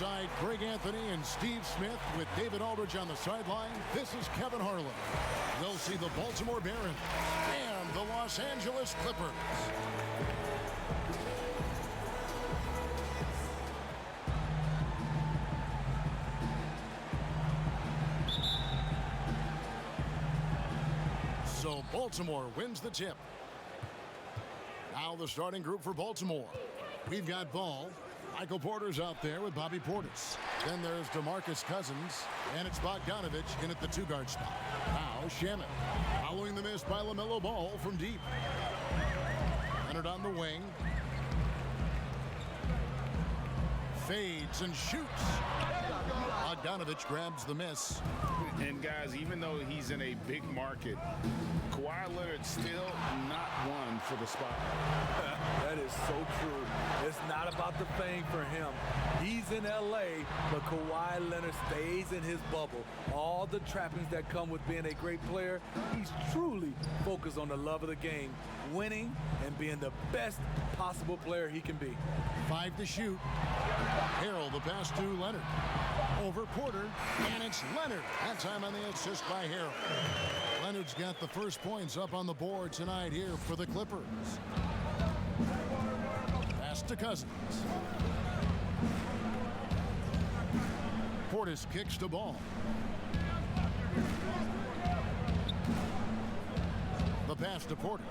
Alongside Greg Anthony and Steve Smith with David Aldridge on the sideline, this is Kevin Harlan. They'll see the Baltimore Barons and the Los Angeles Clippers. So Baltimore wins the tip. Now the starting group for Baltimore. We've got Ball. Michael Porter's out there with Bobby Portis. Then there's DeMarcus Cousins, and it's Bogdanovich in at the two-guard spot. Now Shamet, following the miss by LaMelo Ball from deep. Leonard on the wing. Fades and shoots. Bogdanovich grabs the miss. And guys, even though he's in a big market, Kawhi Leonard still not one for the spot. That is so true. It's not about the fame for him. He's in L.A., but Kawhi Leonard stays in his bubble. All the trappings that come with being a great player, he's truly focused on the love of the game, winning and being the best possible player he can be. 5 to shoot. Harrell the pass to Leonard. Over Porter, and it's Leonard. That time on the assist by Harrell. Leonard's got the first points up on the board tonight here for the Clippers. Pass to Cousins. Portis kicks to Ball. The pass to Porter.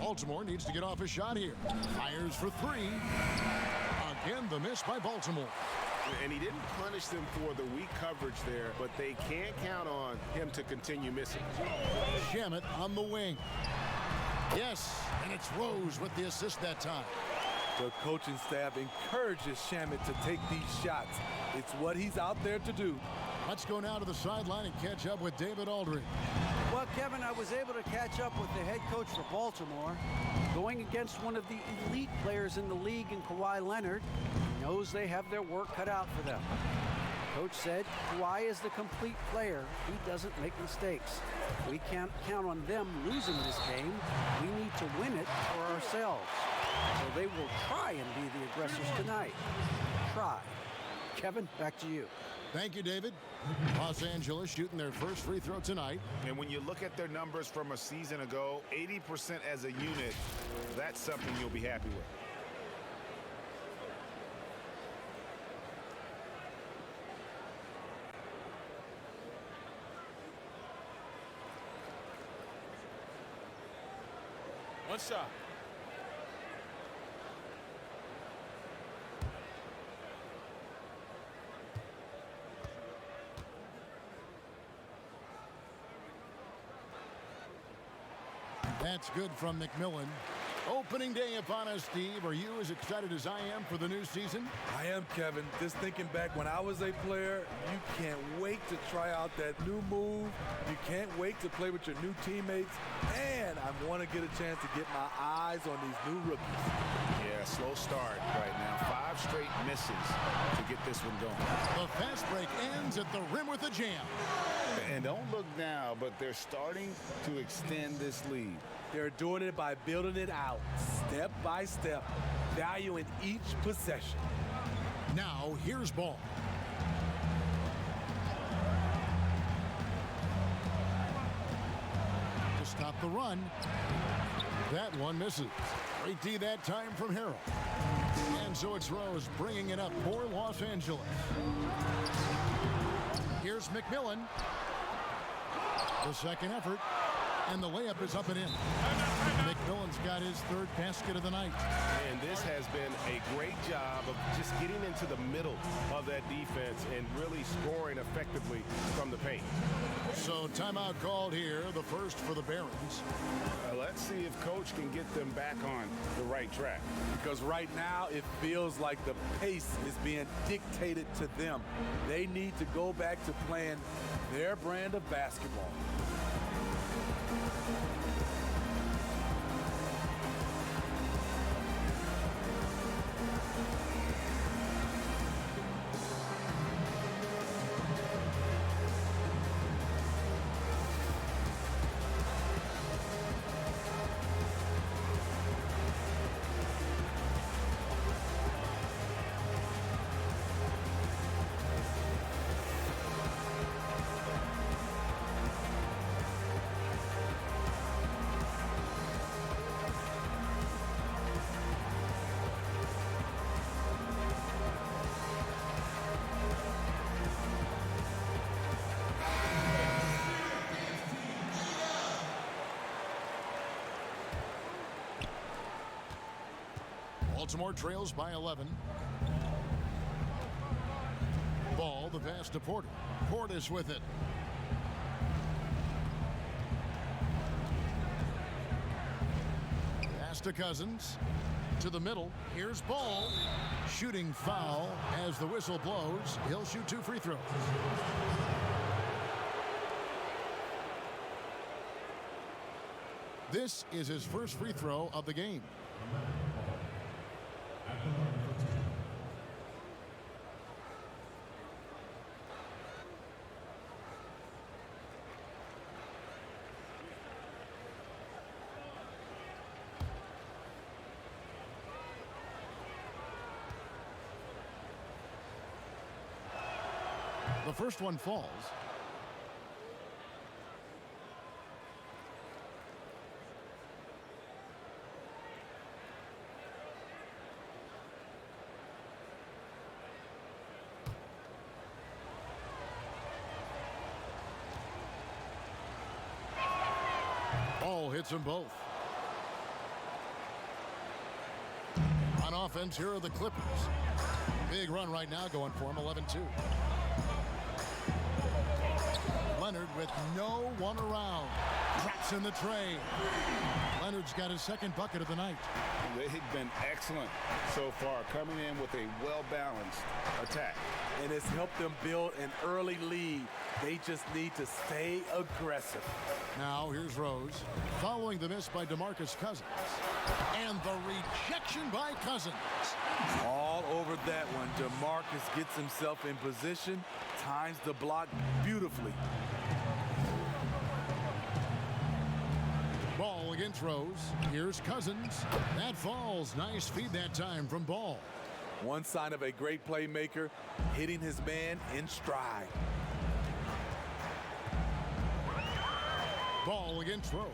Baltimore needs to get off a shot here. Fires for 3. Again, the miss by Baltimore. And he didn't punish them for the weak coverage there, but they can't count on him to continue missing. Shamet on the wing. Yes, and it's Rose with the assist that time. The coaching staff encourages Shamet to take these shots. It's what he's out there to do. Let's go now to the sideline and catch up with David Aldridge. Well, Kevin, I was able to catch up with the head coach for Baltimore. Going against one of the elite players in the league in Kawhi Leonard, he knows they have their work cut out for them. Coach said Kawhi is the complete player. He doesn't make mistakes. We can't count on them losing this game. We need to win it for ourselves. So they will try and be the aggressors tonight. Try. Kevin, back to you. Thank you, David. Los Angeles shooting their first free throw tonight. And when you look at their numbers from a season ago, 80% as a unit, that's something you'll be happy with. One shot. That's good from McMillan. Opening day upon us, Steve. Are you as excited as I am for the new season? I am, Kevin. Just thinking back when I was a player, you can't wait to try out that new move. You can't wait to play with your new teammates. And I want to get a chance to get my eyes on these new rookies. Yeah, slow start right now. 5 straight misses to get this one going. The fast break ends at the rim with a jam. And don't look now, but they're starting to extend this lead. They're doing it by building it out, step by step, valuing each possession. Now, here's Ball. To stop the run. That one misses. Great D that time from Harrell. And so it's Rose bringing it up for Los Angeles. Here's McMillan. The second effort. And the layup is up and in. McMillan's got his 3rd basket of the night. And this has been a great job of just getting into the middle of that defense and really scoring effectively from the paint. So timeout called here, the first for the Barons. Let's see if Coach can get them back on the right track. Because right now it feels like the pace is being dictated to them. They need to go back to playing their brand of basketball. Baltimore trails by 11. Ball, the pass to Porter. Portis with it. Pass to Cousins. To the middle. Here's Ball. Shooting foul as the whistle blows. He'll shoot 2 free throws. This is his first free throw of the game. The first one falls. Ball hits them both. On offense, here are the Clippers. Big run right now going for them, 11-2. Leonard with no one around. Drops in the tray. Leonard's got his second bucket of the night. They've been excellent so far, coming in with a well-balanced attack. And it's helped them build an early lead. They just need to stay aggressive. Now here's Rose, following the miss by DeMarcus Cousins. And the rejection by Cousins. All over that one. DeMarcus gets himself in position, times the block beautifully. Ball against Rose. Here's Cousins. That falls. Nice feed that time from Ball. One sign of a great playmaker, hitting his man in stride. Ball against Rose.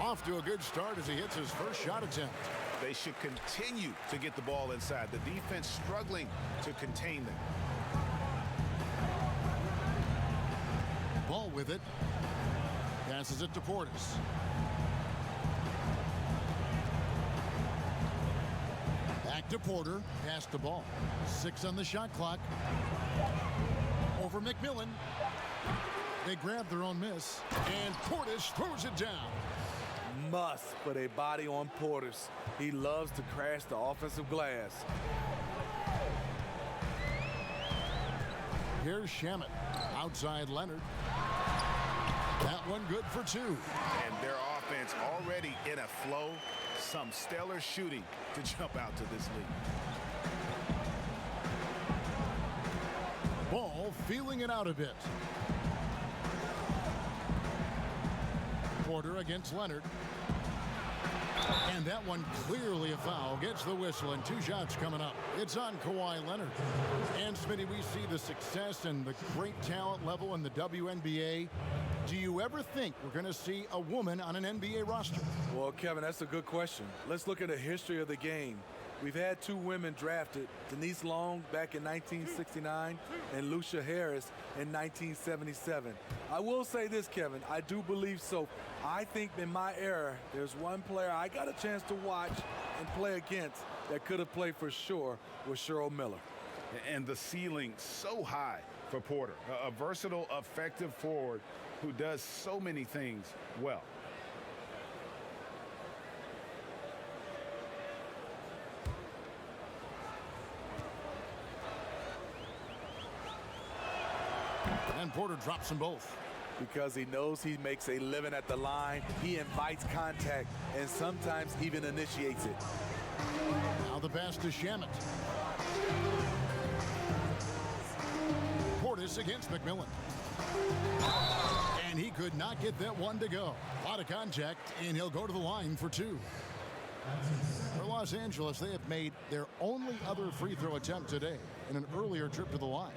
Off to a good start as he hits his first shot attempt. They should continue to get the ball inside. The defense struggling to contain them. Ball with it. Passes it to Portis. Back to Porter. Pass the ball. 6 on the shot clock. Over McMillan. They grab their own miss. And Portis throws it down. Must put a body on Portis. He loves to crash the offensive glass. Here's Shamet. Outside Leonard. That one good for 2. And their offense already in a flow. Some stellar shooting to jump out to this lead. Ball feeling it out a bit. Porter against Leonard. And that one clearly a foul. Gets the whistle and 2 shots coming up. It's on Kawhi Leonard. And Smitty, we see the success and the great talent level in the WNBA. Do you ever think we're going to see a woman on an NBA roster? Well, Kevin, that's a good question. Let's look at the history of the game. We've had 2 women drafted, Denise Long back in 1969 and Lucia Harris in 1977. I will say this, Kevin, I do believe so. I think in my era, there's one player I got a chance to watch and play against that could have played for sure was Cheryl Miller. And the ceiling so high for Porter. A versatile, effective forward who does so many things well. And Porter drops them both. Because he knows he makes a living at the line. He invites contact and sometimes even initiates it. Now the pass to Shamet. Portis against McMillan. And he could not get that one to go. A lot of contact, and he'll go to the line for 2. For Los Angeles, they have made their only other free throw attempt today in an earlier trip to the line.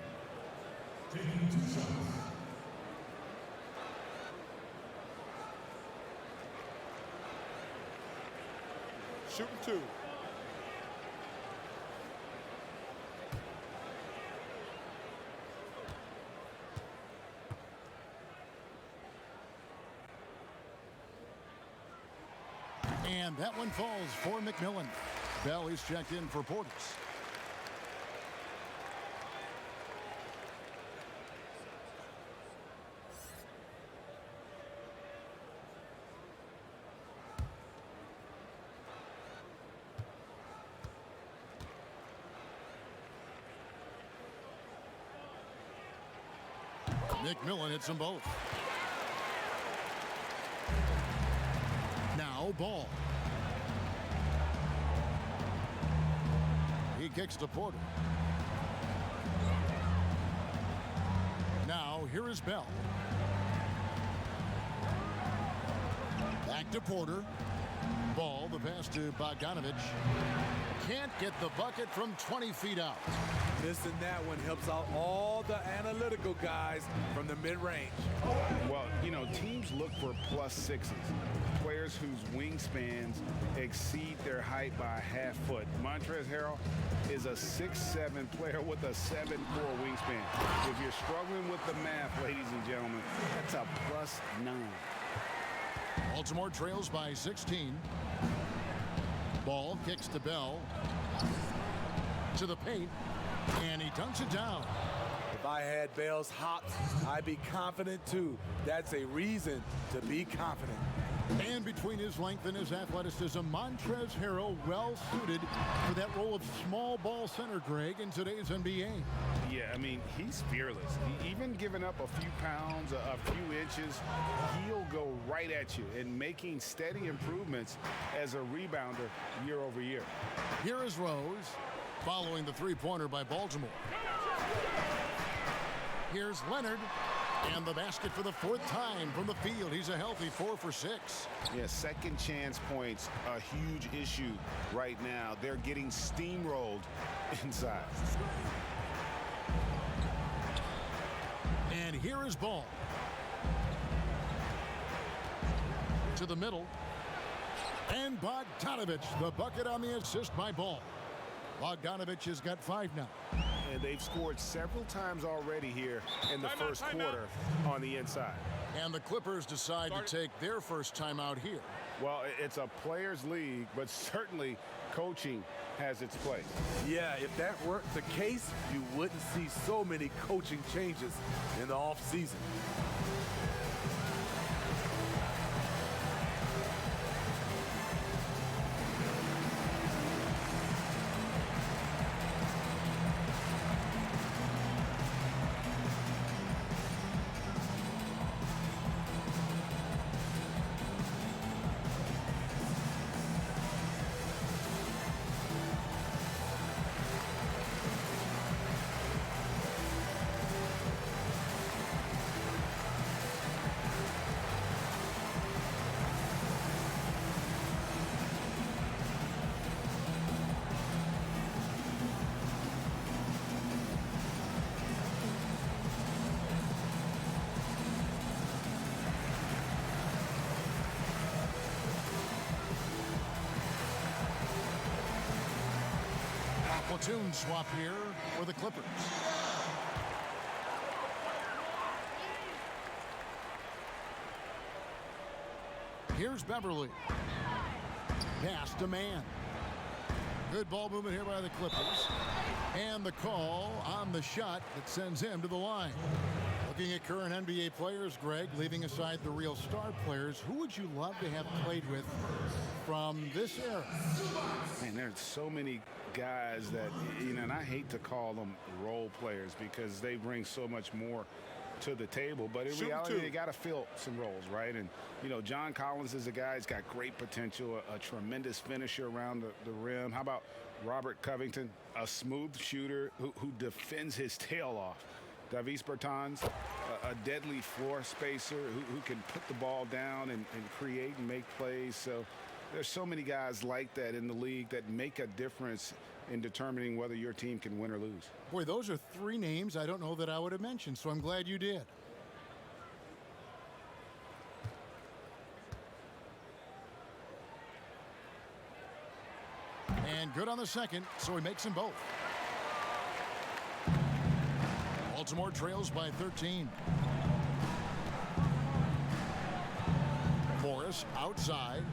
Shooting 2. And that one falls for McMillan. Bell is checked in for Portis. McMillan hits them both. Now Ball. He kicks to Porter. Now here is Bell. Back to Porter. Ball, the pass to Bogdanovich. Can't get the bucket from 20 feet out. Missing that one helps out all the analytical guys from the mid-range. Well, you know, teams look for plus sixes, players whose wingspans exceed their height by a half foot. Montrezl Harrell is a 6'7" player with a 7'4" wingspan. If you're struggling with the math, ladies and gentlemen, that's a +9. Baltimore trails by 16. Ball kicks to Bell. To the paint. And he dunks it down. If I had Bell's hops, I'd be confident too. That's a reason to be confident. And between his length and his athleticism, Montrezl Harrell well suited for that role of small ball center, Greg, in today's NBA. Yeah, I mean, he's fearless. Even giving up a few pounds, a few inches, he'll go right at you and making steady improvements as a rebounder year over year. Here is Rose, following the three-pointer by Baltimore. Here's Leonard, and the basket for the fourth time from the field. He's a healthy 4 for 6. Yeah, second chance points, a huge issue right now. They're getting steamrolled inside. And here is Ball. To the middle. And Bogdanovich, the bucket on the assist by Ball. Bogdanovich has got 5 now. And they've scored several times already here in the first quarter on the inside. And the Clippers decide to take their first timeout here. Well, it's a players' league, but certainly coaching has its place. Yeah, if that were the case, you wouldn't see so many coaching changes in the offseason. Platoon swap here for the Clippers. Here's Beverly. Pass to man. Good ball movement here by the Clippers. And the call on the shot that sends him to the line. Looking at current NBA players, Greg, leaving aside the real star players, who would you love to have played with from this era? Man, there's so many guys that, you know, and I hate to call them role players because they bring so much more to the table, but in reality, they got to fill some roles, right? And, you know, John Collins is a guy who's got great potential, a tremendous finisher around the rim. How about Robert Covington, a smooth shooter who defends his tail off? Davis Bertans, a deadly floor spacer who can put the ball down and create and make plays. So there's so many guys like that in the league that make a difference in determining whether your team can win or lose. Boy, those are 3 names I don't know that I would have mentioned, so I'm glad you did. And good on the second, so he makes them both. Baltimore trails by 13. Morris outside.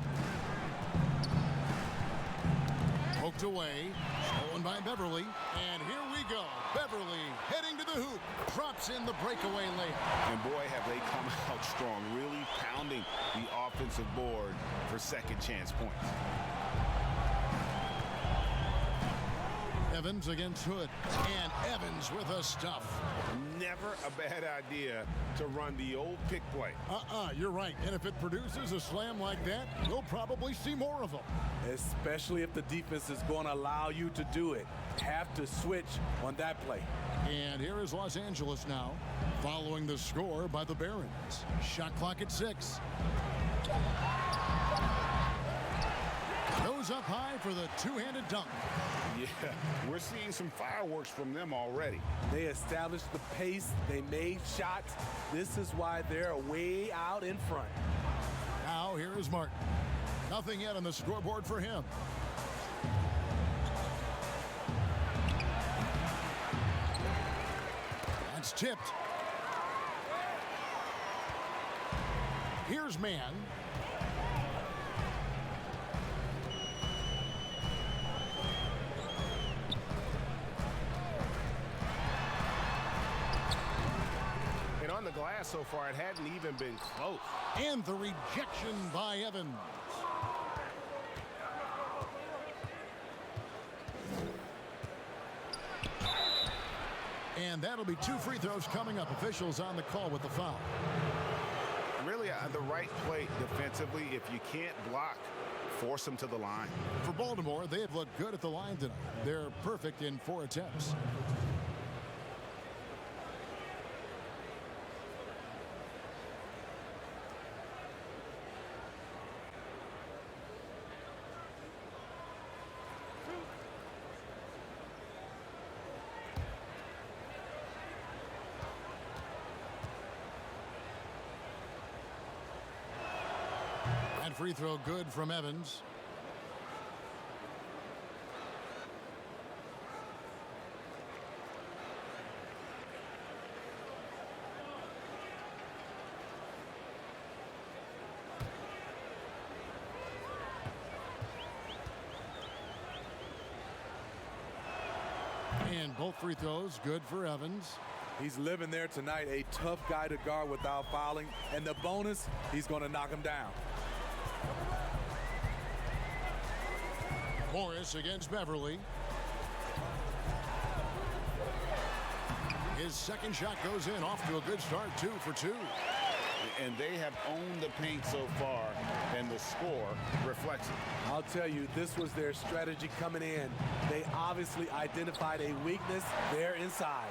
Poked away. Stolen by Beverly. And here we go. Beverly heading to the hoop. Drops in the breakaway layup. And boy, have they come out strong, really pounding the offensive board for second chance points. Evans against Hood. And Evans with a stuff. Never a bad idea to run the old pick play. You're right. And if it produces a slam like that, you'll probably see more of them. Especially if the defense is going to allow you to do it. Have to switch on that play. And here is Los Angeles now, following the score by the Barons. Shot clock at 6. Goes up high for the two-handed dunk. Yeah, we're seeing some fireworks from them already. They established the pace. They made shots. This is why they're way out in front. Now here is Martin. Nothing yet on the scoreboard for him. That's tipped. Here's Mann. And on the glass so far, it hadn't even been close. And the rejection by Evans. And that'll be 2 free throws coming up. Officials on the call with the foul. Really the right play defensively. If you can't block, force them to the line. For Baltimore, they have looked good at the line tonight. They're perfect in 4 attempts. And free throw good from Evans. And both free throws good for Evans. He's living there tonight, a tough guy to guard without fouling. And the bonus, he's going to knock him down. Morris against Beverly. His second shot goes in, off to a good start, 2 for 2. And they have owned the paint so far, and the score reflects it. I'll tell you, this was their strategy coming in. They obviously identified a weakness there inside.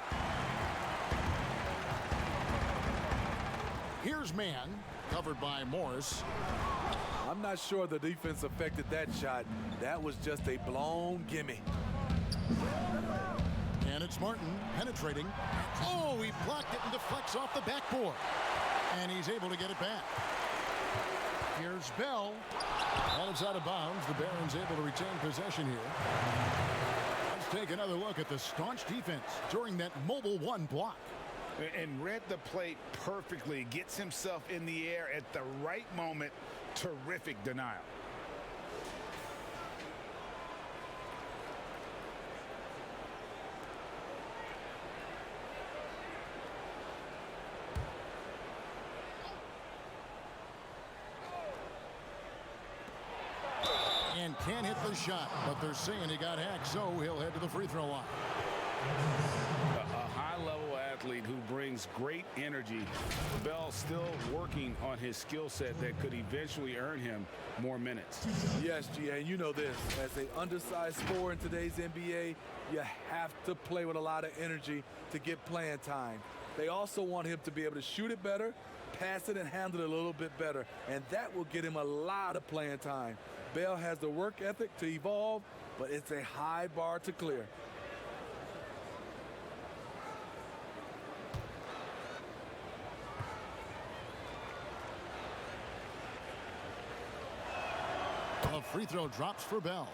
Here's Mann, covered by Morris. I'm not sure the defense affected that shot. That was just a blown gimme. And it's Martin penetrating. Oh, he blocked it and deflects off the backboard. And he's able to get it back. Here's Bell. And it's out of bounds. The Barons able to retain possession here. Let's take another look at the staunch defense during that mobile 1 block. And read the play perfectly. Gets himself in the air at the right moment. Terrific denial. And can't hit the shot, but they're saying he got hacked, so he'll head to the free throw line. A high-level athlete who brings great energy. Bell still working on his skill set that could eventually earn him more minutes. Yes, G.A., you know this. As an undersized scorer in today's NBA, you have to play with a lot of energy to get playing time. They also want him to be able to shoot it better, pass it, and handle it a little bit better. And that will get him a lot of playing time. Bell has the work ethic to evolve, but it's a high bar to clear. A free throw drops for Bell.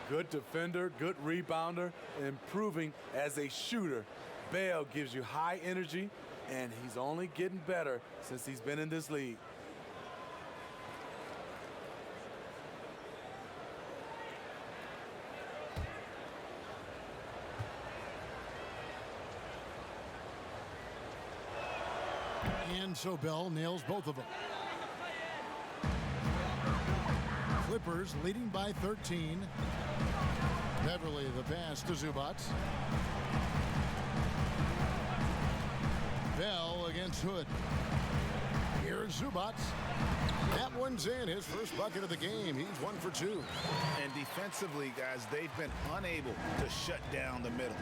Good defender, good rebounder, improving as a shooter. Bell gives you high energy, and he's only getting better since he's been in this league. And so Bell nails both of them. Clippers leading by 13. Beverly the pass to Zubac. Bell against Hood. Here's Zubac. That one's in. His first bucket of the game. He's 1 for 2. And defensively, guys, they've been unable to shut down the middle.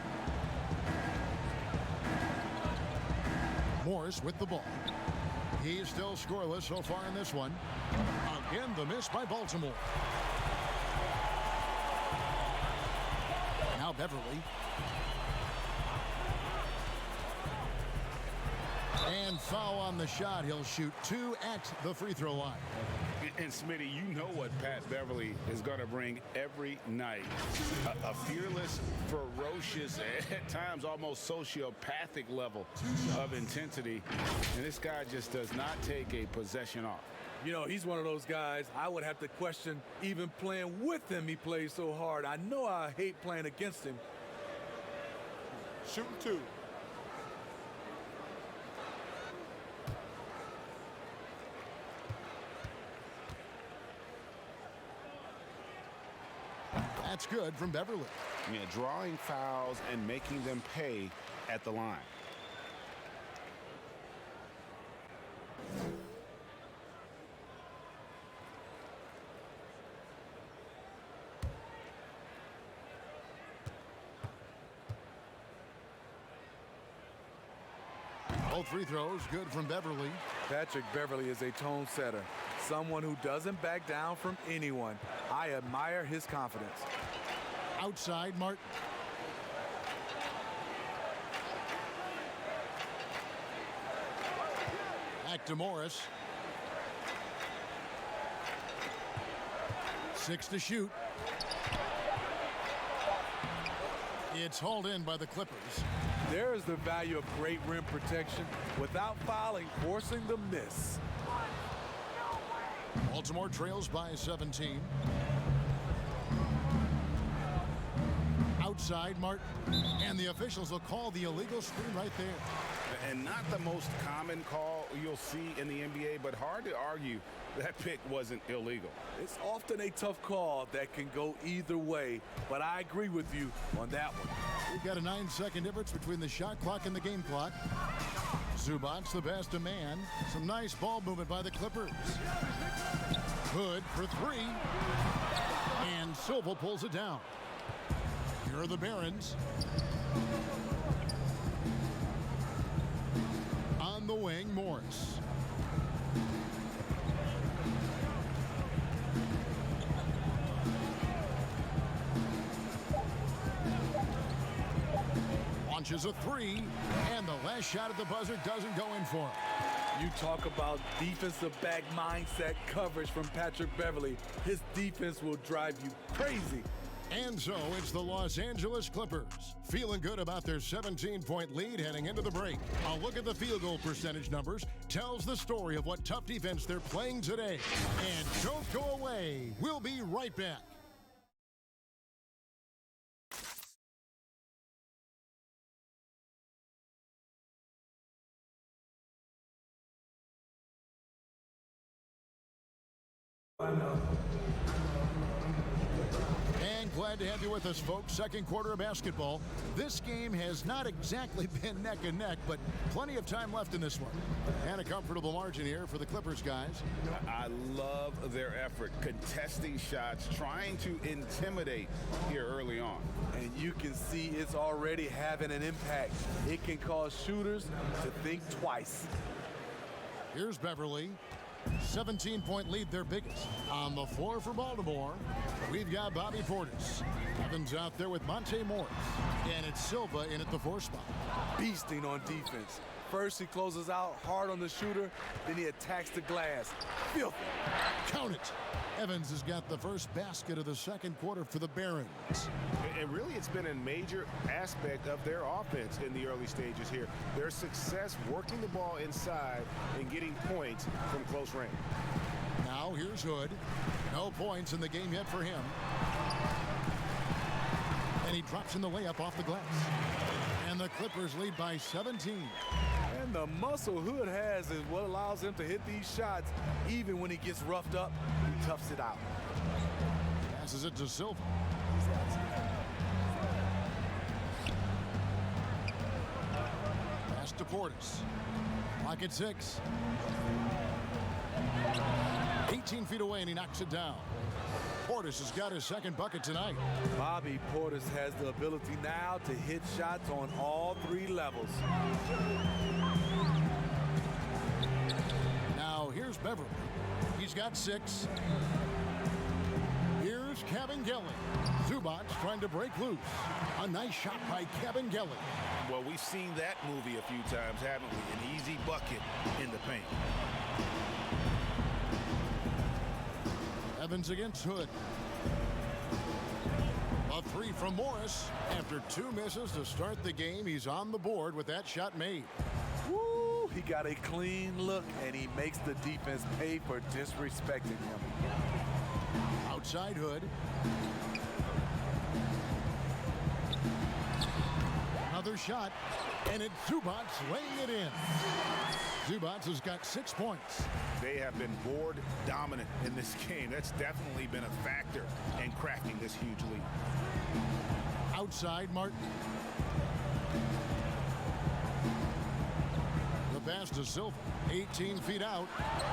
Morris with the ball. He's still scoreless so far in this one. Again, the miss by Baltimore. Now Beverly. And foul on the shot. He'll shoot 2 at the free throw line. And Smitty, you know what Pat Beverly is going to bring every night. A fearless, ferocious, at times almost sociopathic level of intensity. And this guy just does not take a possession off. You know, he's one of those guys I would have to question even playing with him. He plays so hard. I know I hate playing against him. Shooting 2. That's good from Beverly. Yeah, drawing fouls and making them pay at the line. Both free throws good from Beverly. Patrick Beverly is a tone setter, someone who doesn't back down from anyone. I admire his confidence. Outside Martin. Back to Morris. 6 to shoot. It's hauled in by the Clippers. There is the value of great rim protection without fouling, forcing the miss. Baltimore trails by 17. Outside Martin. And the officials will call the illegal screen right there. And not the most common call you'll see in the NBA, but hard to argue that pick wasn't illegal. It's often a tough call that can go either way, but I agree with you on that one. We've got a 9-second difference between the shot clock and the game clock. Zubac the pass to man. Some nice ball movement by the Clippers. Hood for 3. And Silva pulls it down. Here are the Barons. On the wing, Morris. Launches a 3, and the last shot at the buzzer doesn't go in for him. You talk about defensive back mindset coverage from Patrick Beverly. His defense will drive you crazy. And so it's the Los Angeles Clippers, feeling good about their 17-point lead heading into the break. A look at the field goal percentage numbers tells the story of what tough defense they're playing today. And don't go away. We'll be right back. And glad to have you with us, folks. Second quarter of basketball. This game has not exactly been neck and neck, but plenty of time left in this one. And a comfortable margin here for the Clippers, guys. I love their effort, contesting shots, trying to intimidate here early on. And you can see it's already having an impact. It can cause shooters to think twice. Here's Beverly. 17-point lead, their biggest. On the floor for Baltimore, we've got Bobby Portis. Evans out there with Monte Morris. And it's Silva in at the 4 spot. Beasting on defense. First he closes out hard on the shooter, then he attacks the glass. Filthy. Count it. Evans has got the first basket of the second quarter for the Barons. And really, it's been a major aspect of their offense in the early stages here. Their success working the ball inside and getting points from close range. Now here's Hood. No points in the game yet for him. And he drops in the layup off the glass. And the Clippers lead by 17. And And the muscle Hood has is what allows him to hit these shots. Even when he gets roughed up, he toughs it out. Passes it to Silva. Pass to Portis. Clock at 6. 18 feet away, and he knocks it down. Portis has got his second bucket tonight. Bobby Portis has the ability now to hit shots on all 3 levels. Now here's Beverly. He's got 6. Here's Kabengele. Zubac trying to break loose. A nice shot by Kabengele. Well, we've seen that movie a few times, haven't we? An easy bucket in the paint. Evans against Hood. A 3 from Morris. After 2 misses to start the game, he's on the board with that shot made. Woo! He got a clean look, and he makes the defense pay for disrespecting him. Outside Hood. Another shot, and it's Zubac laying it in. Zubac has got 6 points. They have been board dominant in this game. That's definitely been a factor in cracking this huge lead. Outside Martin. The pass to Silva. 18 feet out.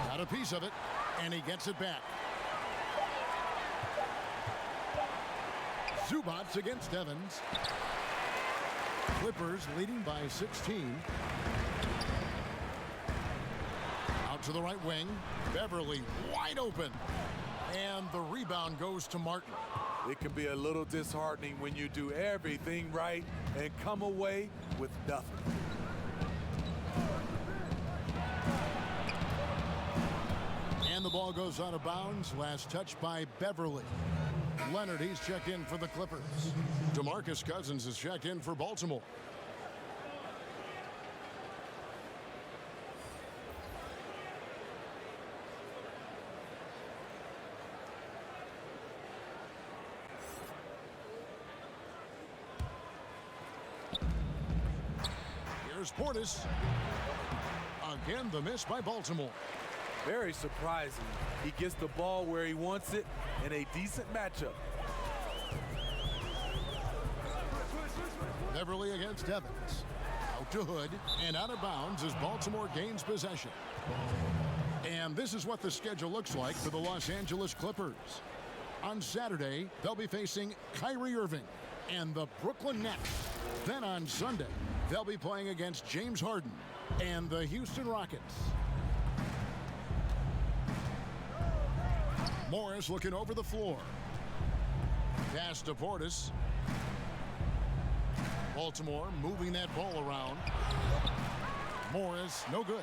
Got a piece of it, and he gets it back. Zubac against Evans. Clippers leading by 16. Out to the right wing. Beverly wide open. And the rebound goes to Martin. It can be a little disheartening when you do everything right and come away with nothing. And the ball goes out of bounds. Last touch by Beverly. Leonard, he's checked in for the Clippers. DeMarcus Cousins is checked in for Baltimore. Here's Portis. Again, the miss by Baltimore. Very surprising. He gets the ball where he wants it in a decent matchup. Beverly against Evans. Out to Hood and out of bounds as Baltimore gains possession. And this is what the schedule looks like for the Los Angeles Clippers. On Saturday, they'll be facing Kyrie Irving and the Brooklyn Nets. Then on Sunday, they'll be playing against James Harden and the Houston Rockets. Morris looking over the floor. Pass to Portis. Baltimore moving that ball around. Morris, no good.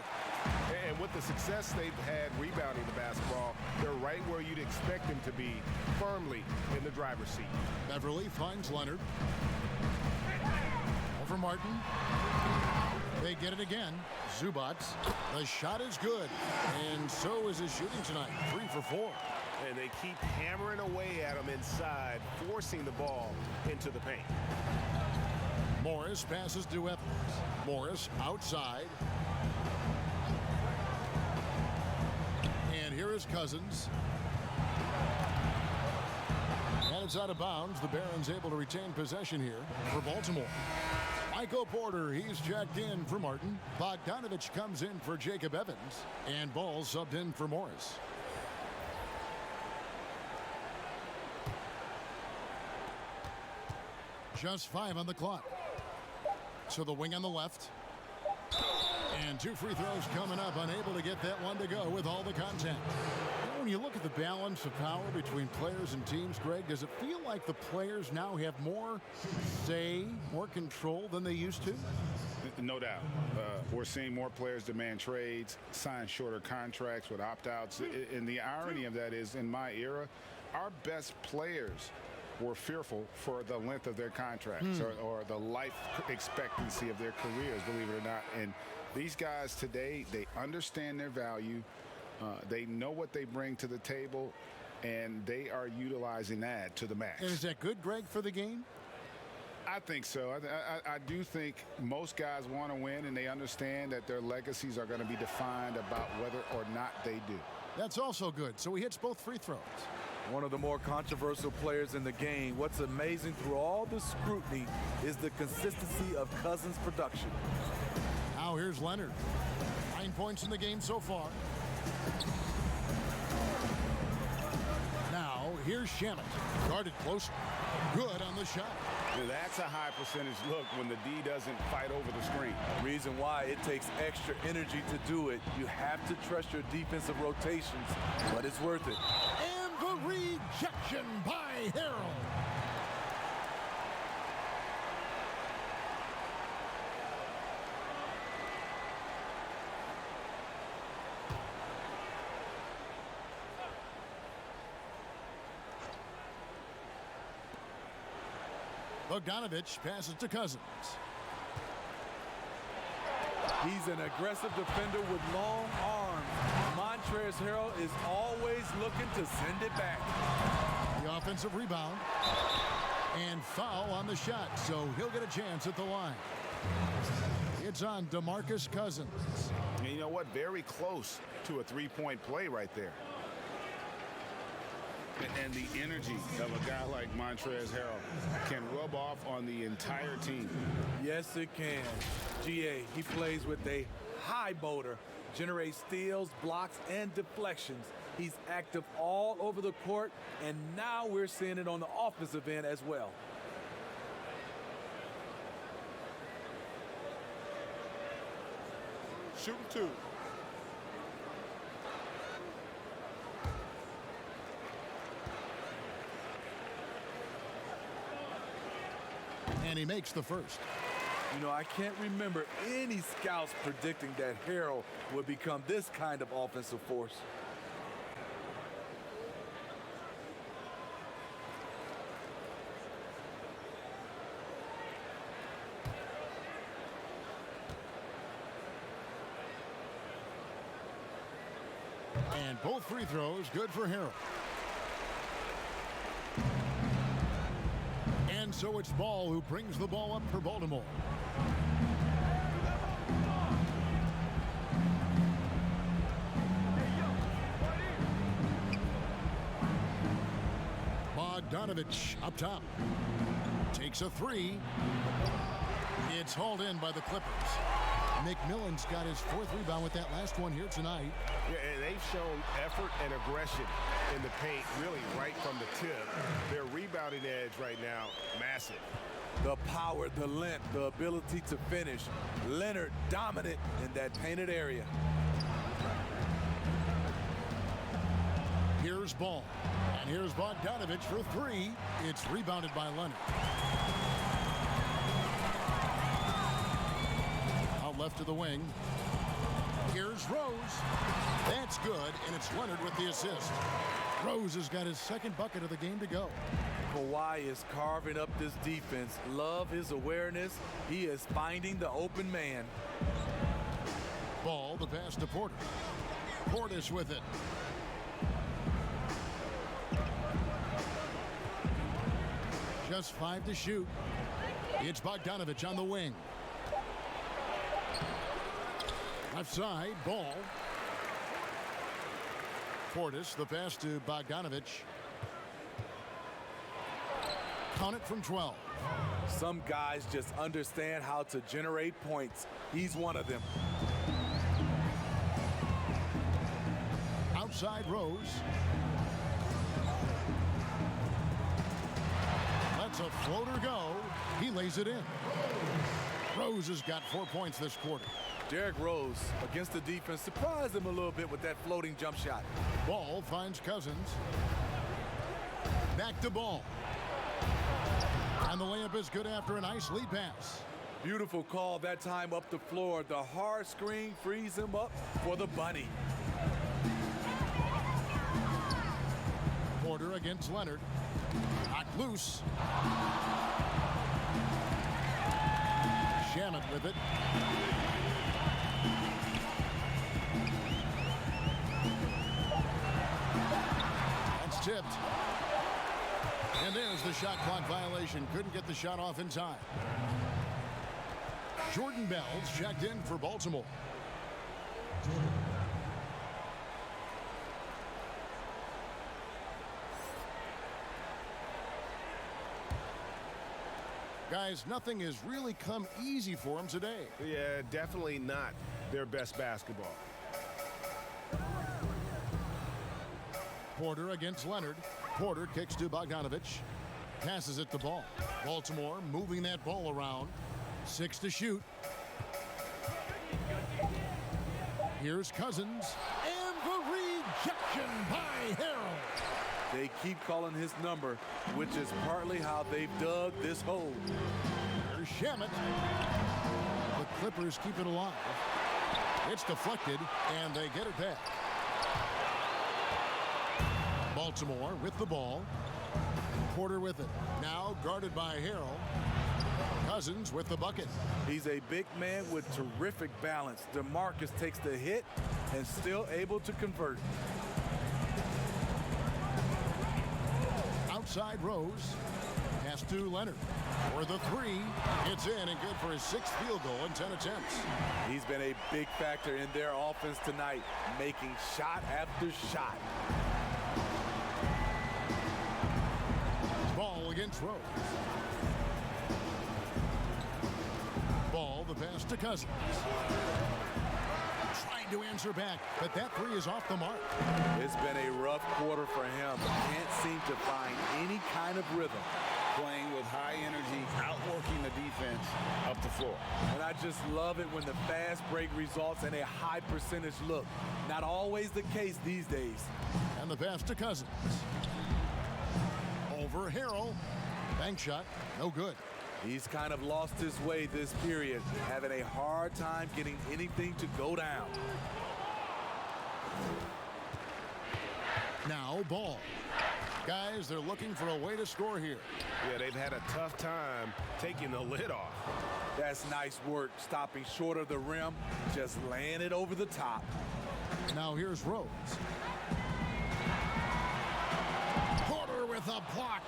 And with the success they've had rebounding the basketball, they're right where you'd expect them to be, firmly in the driver's seat. Beverly finds Leonard. Over Martin. They get it again. Zubac. The shot is good. And so is his shooting tonight. 3 for 4. And they keep hammering away at him inside, forcing the ball into the paint. Morris passes to Evans. Morris outside. And here is Cousins. And it's out of bounds. The Barons able to retain possession here for Baltimore. Michael Porter, he's checked in for Martin. Bogdanovich comes in for Jacob Evans. And Ball subbed in for Morris. Just 5 on the clock. So the wing on the left. And 2 free throws coming up. Unable to get that one to go with all the contact. You know, when you look at the balance of power between players and teams, Greg, does it feel like the players now have more say, more control than they used to? No doubt. We're seeing more players demand trades, sign shorter contracts with opt-outs. And the irony of that is, in my era, our best players were fearful for the length of their contracts or the life expectancy of their careers, believe it or not. And these guys today, they understand their value. They know what they bring to the table, and they are utilizing that to the max. And is that good, Greg, for the game? I think so. I do think most guys want to win, and they understand that their legacies are going to be defined about whether or not they do. That's also good. So he hits both free throws. One of the more controversial players in the game. What's amazing through all the scrutiny is the consistency of Cousins' production. Now here's Leonard. 9 points in the game so far. Now here's Shamet. Guarded close. Good on the shot. That's a high percentage look when the D doesn't fight over the screen. Reason why it takes extra energy to do it. You have to trust your defensive rotations, but it's worth it. And the rejection by Harrell. Bogdanovich passes to Cousins. He's an aggressive defender with long arms. Montrezl Harrell is always looking to send it back. The offensive rebound. And foul on the shot, so he'll get a chance at the line. It's on DeMarcus Cousins. And you know what? Very close to a three-point play right there. And the energy of a guy like Montrezl Harrell can rub off on the entire team. Yes, it can. GA, he plays with a high motor, generates steals, blocks, and deflections. He's active all over the court, and now we're seeing it on the offensive end as well. Shooting two. And he makes the first. You know, I can't remember any scouts predicting that Harrell would become this kind of offensive force. And both free throws good for Harrell. And so it's Ball who brings the ball up for Baltimore. Bogdanovich up top. Takes a three. It's hauled in by the Clippers. McMillan's got his fourth rebound with that last one here tonight. Yeah, and they've shown effort and aggression in the paint, really right from the tip. Their rebounding edge right now, massive. The power, the length, the ability to finish. Leonard dominant in that painted area. Here's Ball. And here's Bogdanovich for three. It's rebounded by Leonard. Out left to the wing. Here's Rose. That's good, and it's Leonard with the assist. Rose has got his second bucket of the game to go. Kawhi is carving up this defense. Love his awareness. He is finding the open man. Ball, the pass to Porter. Portis with it. Just 5 to shoot. It's Bogdanovich on the wing. Left side, Ball. Portis, the pass to Bogdanovich. Count it from 12. Some guys just understand how to generate points. He's one of them. Outside Rose. Lets a floater go. He lays it in. Rose has got 4 points this quarter. Derrick Rose, against the defense, surprised him a little bit with that floating jump shot. Ball finds Cousins. Back to Ball. And the layup is good after a nice lead pass. Beautiful call that time up the floor. The hard screen frees him up for the bunny. Porter against Leonard. Knocked loose. Shamet with it. That's tipped. And there's the shot clock violation. Couldn't get the shot off in time. Jordan Bell's checked in for Baltimore. Guys, nothing has really come easy for them today. Yeah, definitely not their best basketball. Porter against Leonard. Porter kicks to Bogdanovich. Passes it to Ball. Baltimore moving that ball around. 6 to shoot. Here's Cousins. And the rejection by Harrell. They keep calling his number, which is partly how they've dug this hole. Here's Shamet. The Clippers keep it alive. It's deflected, and they get it back. Baltimore with the ball. Porter with it. Now guarded by Harrell. Cousins with the bucket. He's a big man with terrific balance. DeMarcus takes the hit and still able to convert. Outside Rose. Pass to Leonard. For the three. It's in and good for his 6th field goal in 10 attempts. He's been a big factor in their offense tonight, making shot after shot. Ball against Rose. Ball, the pass to Cousins. Trying to answer back, but that three is off the mark. It's been a rough quarter for him. Can't seem to find any kind of rhythm. Playing with high energy, outworking the defense up the floor. And I just love it when the fast break results in a high percentage look. Not always the case these days. And the pass to Cousins. Over Harrell. Bank shot, no good. He's kind of lost his way this period, having a hard time getting anything to go down. Now Ball. Guys, they're looking for a way to score here. Yeah, they've had a tough time taking the lid off. That's nice work, stopping short of the rim, just laying it over the top. Now here's Rose. Porter with a block.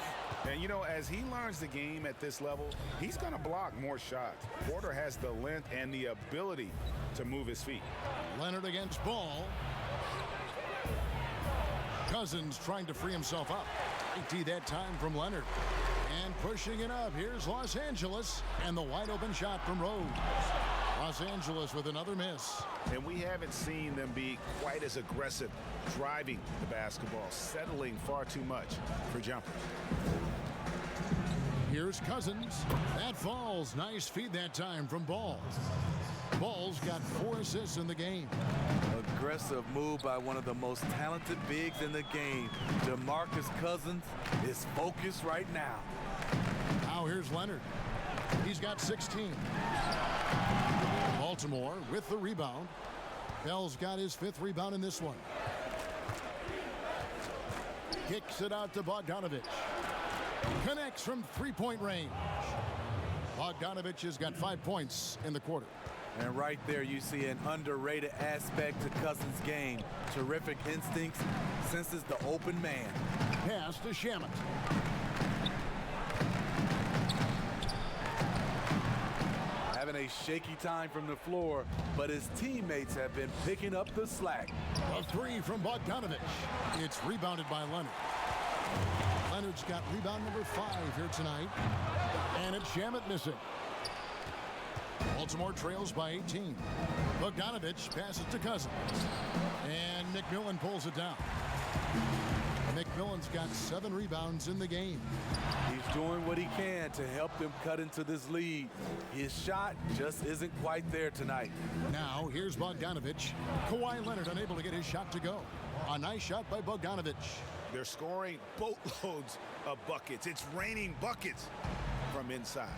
And, you know, as he learns the game at this level, he's going to block more shots. Porter has the length and the ability to move his feet. Leonard against Ball. Cousins trying to free himself up. 90 that time from Leonard. And pushing it up. Here's Los Angeles. And the wide open shot from Rose. Los Angeles with another miss. And we haven't seen them be quite as aggressive driving the basketball, settling far too much for jumpers. Here's Cousins. That falls. Nice feed that time from Ball. Ball's got 4 assists in the game. Aggressive move by one of the most talented bigs in the game. DeMarcus Cousins is focused right now. Now here's Leonard. He's got 16. Baltimore with the rebound. Bell's got his 5th rebound in this one. Kicks it out to Bogdanovich. Connects from 3-point range. Bogdanovich has got 5 points in the quarter. And right there you see an underrated aspect to Cousins' game. Terrific instincts, senses the open man. Pass to Shamet. Having a shaky time from the floor, but his teammates have been picking up the slack. A 3 from Bogdanovich. It's rebounded by Leonard. Leonard's got rebound number 5 here tonight. And it's Shamet missing. Baltimore trails by 18. Bogdanovich passes to Cousins. And McMillan pulls it down. McMillan's got 7 rebounds in the game. He's doing what he can to help them cut into this lead. His shot just isn't quite there tonight. Now here's Bogdanovich. Kawhi Leonard unable to get his shot to go. A nice shot by Bogdanovich. They're scoring boatloads of buckets. It's raining buckets from inside.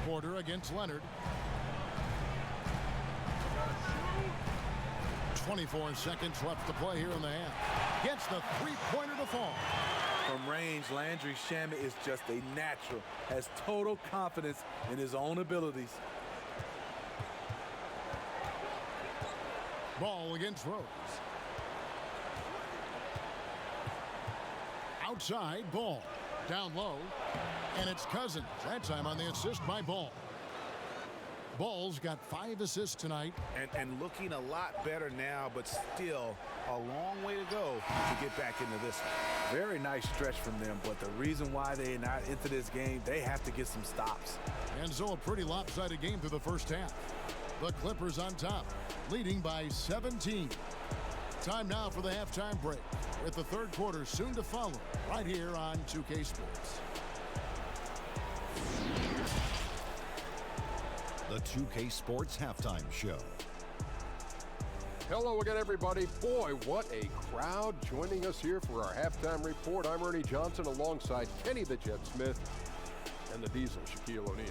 Porter against Leonard. 24 seconds left to play here in the half. Gets the 3-pointer to fall. From range, Landry Shamet is just a natural, has total confidence in his own abilities. Ball against Rose. Outside, Ball. Down low. And it's Cousins. That time on the assist by Ball. Ball's got 5 assists tonight. And looking a lot better now, but still a long way to go to get back into this one. Very nice stretch from them, but the reason why they're not into this game, they have to get some stops. And so a pretty lopsided game through the first half. The Clippers on top, leading by 17. Time now for the halftime break, with the third quarter soon to follow, right here on 2K Sports. The 2K Sports Halftime Show. Hello again, everybody. Boy, what a crowd joining us here for our halftime report. I'm Ernie Johnson alongside Kenny the Jet Smith and the Diesel, Shaquille O'Neal.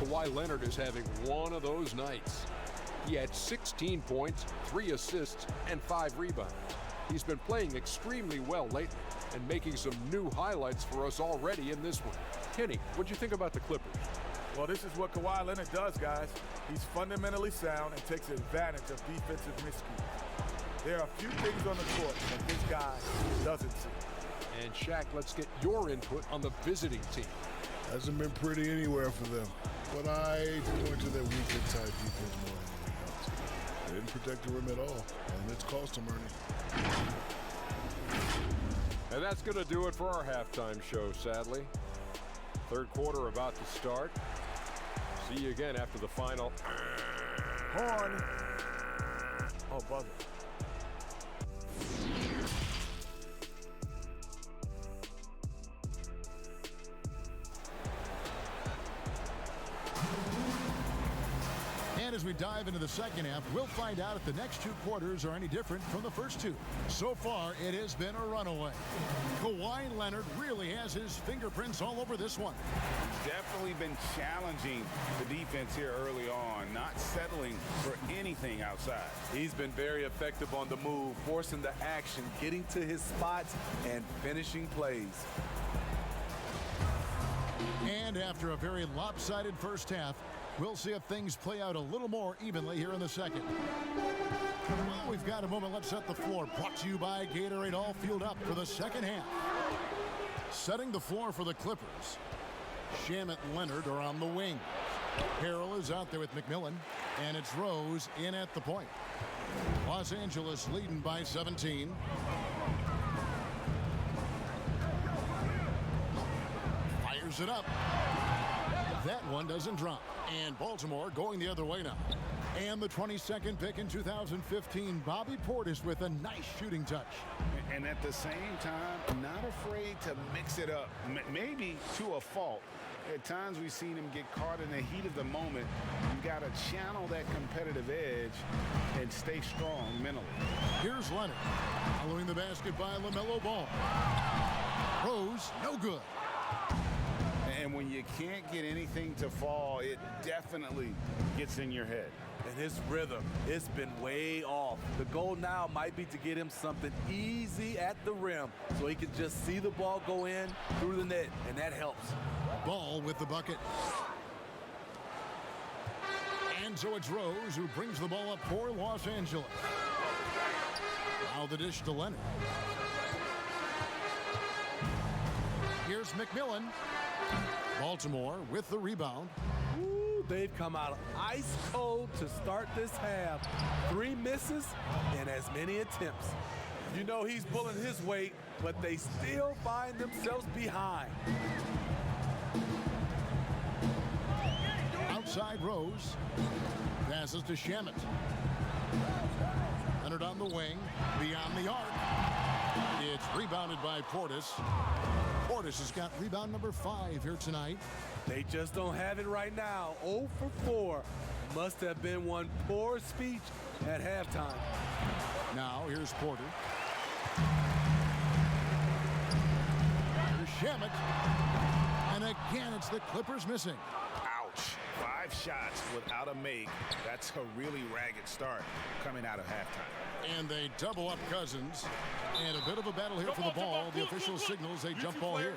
Kawhi Leonard is having one of those nights. He had 16 points, 3 assists, and 5 rebounds. He's been playing extremely well lately and making some new highlights for us already in this one. Kenny, what'd you think about the Clippers? Well, this is what Kawhi Leonard does, guys. He's fundamentally sound and takes advantage of defensive miscues. There are a few things on the court that this guy doesn't see. And Shaq, let's get your input on the visiting team. Hasn't been pretty anywhere for them. But I point to their weak inside defense more than anything else. They didn't protect the rim at all, and it's cost them, Ernie. And that's going to do it for our halftime show, sadly. Third quarter about to start. See you again after the final. Horn. Oh, buzzer. And as we dive into the second half, we'll find out if the next 2 quarters are any different from the first 2. So far, it has been a runaway. Kawhi Leonard really has his fingerprints all over this one. Definitely been challenging the defense here early on, not settling for anything outside. He's been very effective on the move, forcing the action, getting to his spots, and finishing plays. And after a very lopsided first half, we'll see if things play out a little more evenly here in the second. Well, we've got a moment. Let's set the floor. Brought to you by Gatorade. All fueled up for the second half. Setting the floor for the Clippers. Shamet and Leonard are on the wing. Harrell is out there with McMillan. And it's Rose in at the point. Los Angeles leading by 17. Fires it up. That one doesn't drop. And Baltimore going the other way now. And the 22nd pick in 2015, Bobby Portis with a nice shooting touch. And at the same time, not afraid to mix it up, maybe to a fault. At times we've seen him get caught in the heat of the moment. You got to channel that competitive edge and stay strong mentally. Here's Leonard. Following the basket by LaMelo Ball. Rose, no good. And when you can't get anything to fall, it definitely gets in your head. And his rhythm, it's been way off. The goal now might be to get him something easy at the rim so he can just see the ball go in through the net, and that helps. Ball with the bucket. And so it's Rose who brings the ball up for Los Angeles. Now the dish to Leonard. Here's McMillan. Baltimore with the rebound. Ooh, they've come out ice cold to start this half. 3 misses and as many attempts. You know he's pulling his weight, but they still find themselves behind. Outside Rose. Passes to Shamet. Leonard on the wing. Beyond the arc. It's rebounded by Portis. Portis has got rebound number 5 here tonight. They just don't have it right now. 0 for 4. Must have been one poor speech at halftime. Now here's Porter. Here's Shamet. And again, it's the Clippers missing. Ouch. 5 shots without a make. That's a really ragged start coming out of halftime. And they double up Cousins. And a bit of a battle here for the ball. The official signals a jump ball here.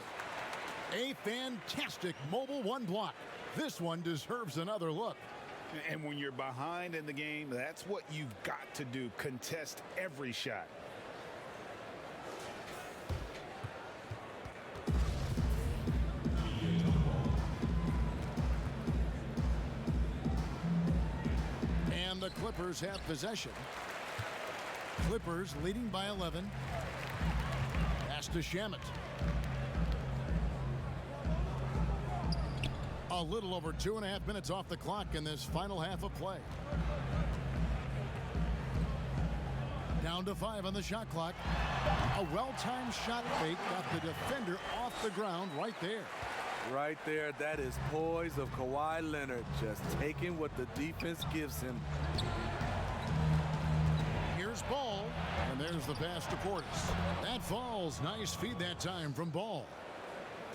A fantastic mobile 1 block. This one deserves another look. And when you're behind in the game, that's what you've got to do. Contest every shot. Clippers have possession. Clippers leading by 11. Pass to Shamet. A little over 2.5 minutes off the clock in this final half of play. Down to 5 on the shot clock. A well-timed shot fake got the defender off the ground right there. Right there, that is poise of Kawhi Leonard, just taking what the defense gives him. Here's Ball, and there's the pass to Portis. That falls. Nice feed that time from Ball.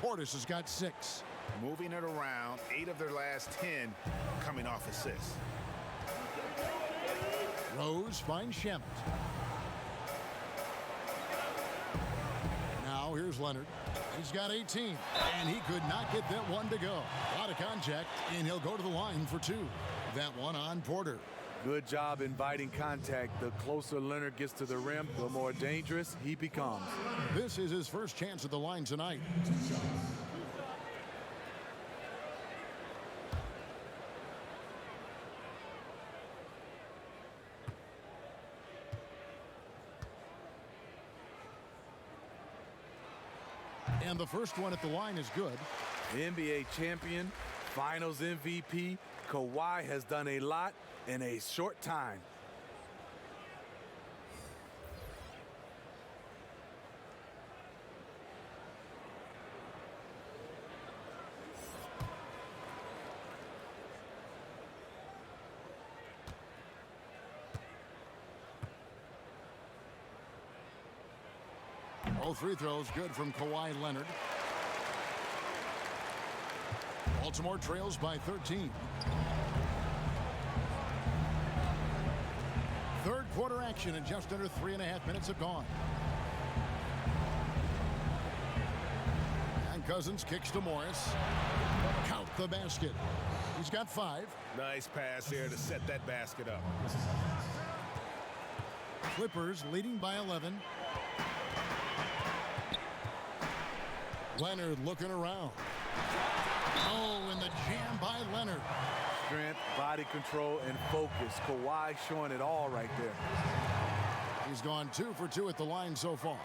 Portis has got 6. Moving it around, 8 of their last 10 coming off assists. Rose finds Shamet. Now here's Leonard. He's got 18, and he could not get that one to go. A lot of contact, and he'll go to the line for 2. That one on Porter. Good job inviting contact. The closer Leonard gets to the rim, the more dangerous he becomes. This is his first chance at the line tonight. And the first one at the line is good. NBA champion, finals MVP, Kawhi has done a lot in a short time. All free throws good from Kawhi Leonard. Baltimore trails by 13. Third quarter action, and just under 3.5 minutes have gone. And Cousins kicks to Morris. Count the basket. He's got 5. Nice pass here to set that basket up. Clippers leading by 11. Leonard looking around. Oh, and the jam by Leonard. Strength, body control, and focus. Kawhi showing it all right there. He's gone 2 for 2 at the line so far.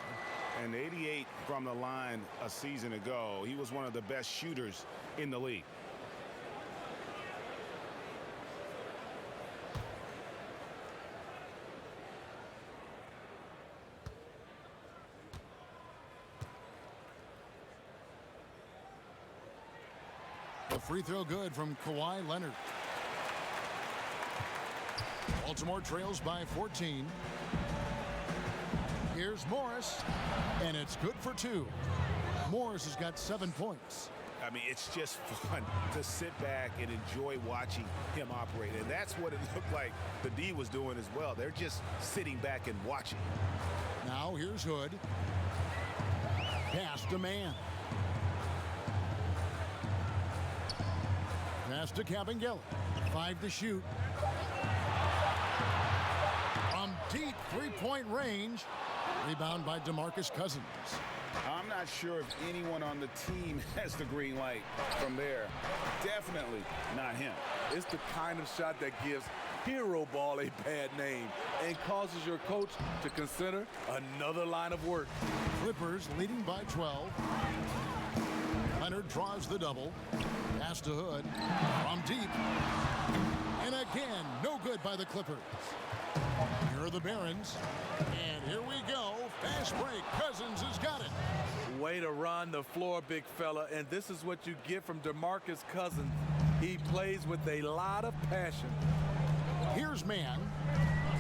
And 88 from the line a season ago. He was one of the best shooters in the league. The free throw good from Kawhi Leonard. Baltimore trails by 14. Here's Morris, and it's good for 2. Morris has got 7 points. I mean, it's just fun to sit back and enjoy watching him operate. And that's what it looked like the D was doing as well. They're just sitting back and watching. Now here's Hood. Pass to man. Pass to Kabengele. 5 to shoot. From deep three-point range. Rebound by DeMarcus Cousins. I'm not sure if anyone on the team has the green light from there. Definitely not him. It's the kind of shot that gives hero ball a bad name and causes your coach to consider another line of work. Clippers leading by 12. Leonard draws the double. Pass to Hood. From deep. And again, no good by the Clippers. Here are the Barons. And here we go. Fast break. Cousins has got it. Way to run the floor, big fella. And this is what you get from DeMarcus Cousins. He plays with a lot of passion. Here's man.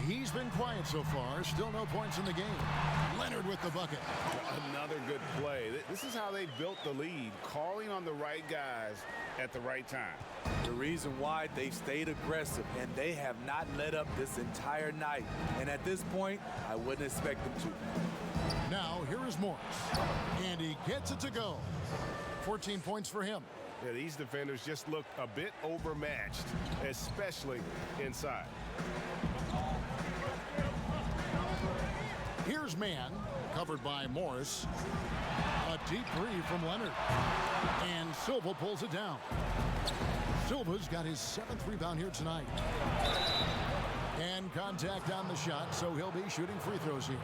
He's been quiet so far. Still no points in the game. Leonard with the bucket. Another good play. This is how they built the lead, calling on the right guys at the right time. The reason why they stayed aggressive, and they have not let up this entire night. And at this point, I wouldn't expect them to. Now, here is Morris. And he gets it to go. 14 points for him. Yeah, these defenders just look a bit overmatched, especially inside. Here's man, covered by Morris. A deep 3 from Leonard. And Silva pulls it down. Silva's got his 7th rebound here tonight. And contact on the shot, so he'll be shooting free throws here.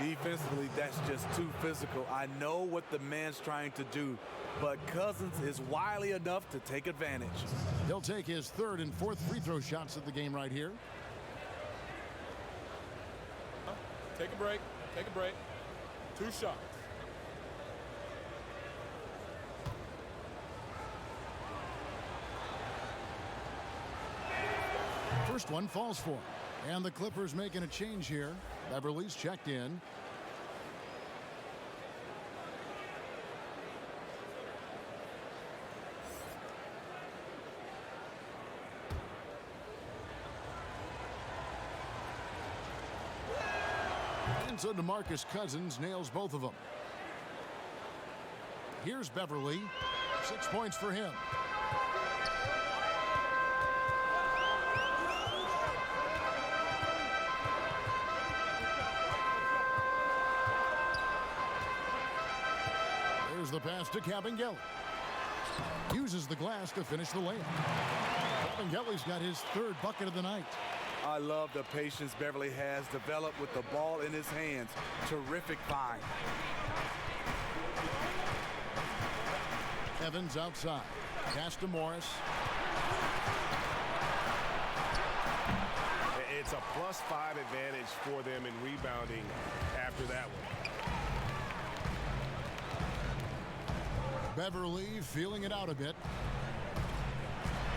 Defensively, that's just too physical. I know what the man's trying to do, but Cousins is wily enough to take advantage. He'll take his third and fourth free throw shots of the game right here. Take a break. Take a break. 2 shots. First one falls for him. And the Clippers making a change here. Beverly's checked in. And so DeMarcus Cousins nails both of them. Here's Beverly. 6 points for him. There's the pass to Kabengele. Uses the glass to finish the layup. Kabengele's got his third bucket of the night. I love the patience Beverly has developed with the ball in his hands. Terrific find. Evans outside. Pass to Morris. It's a +5 advantage for them in rebounding after that one. Beverly feeling it out a bit.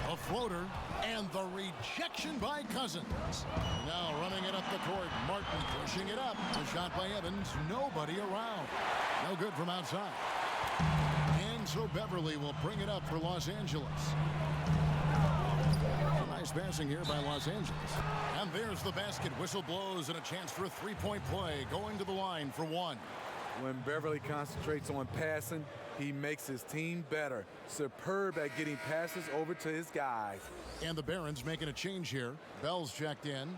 A floater and the rejection by Cousins. Now running it up the court. Martin pushing it up. The shot by Evans. Nobody around. No good from outside. And so Beverly will bring it up for Los Angeles. Nice passing here by Los Angeles. And there's the basket. Whistle blows and a chance for a three-point play. Going to the line for one. When Beverly concentrates on passing, he makes his team better. Superb at getting passes over to his guys. And the Barons making a change here. Bell's checked in.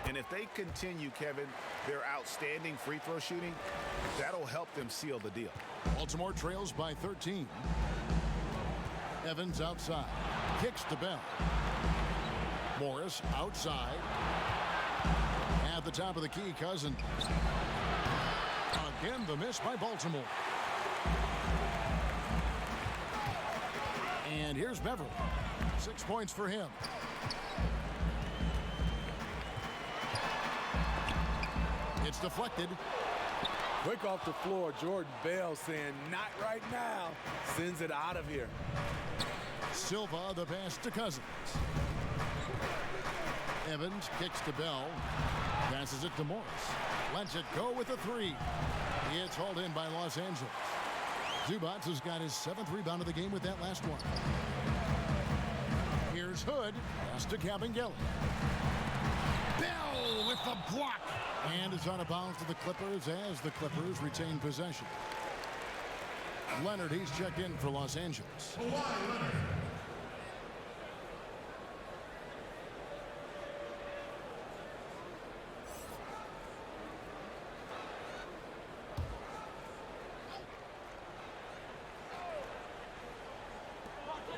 And if they continue, Kevin, their outstanding free throw shooting, that'll help them seal the deal. Baltimore trails by 13. Evans outside. Kicks to Bell. Morris outside. At the top of the key, Cousins. Again, the miss by Baltimore. And here's Beverly. 6 points for him. It's deflected. Quick off the floor, Jordan Bell saying, not right now. Sends it out of here. Silva, the pass to Cousins. Evans kicks to Bell. Passes it to Morris. Lets it go with a three. It's hauled in by Los Angeles. Zubats has got his 7th rebound of the game with that last one. Here's Hood. Pass to Kabengele. Bell with the block. And it's out of bounds to the Clippers as the Clippers retain possession. Leonard, he's checked in for Los Angeles.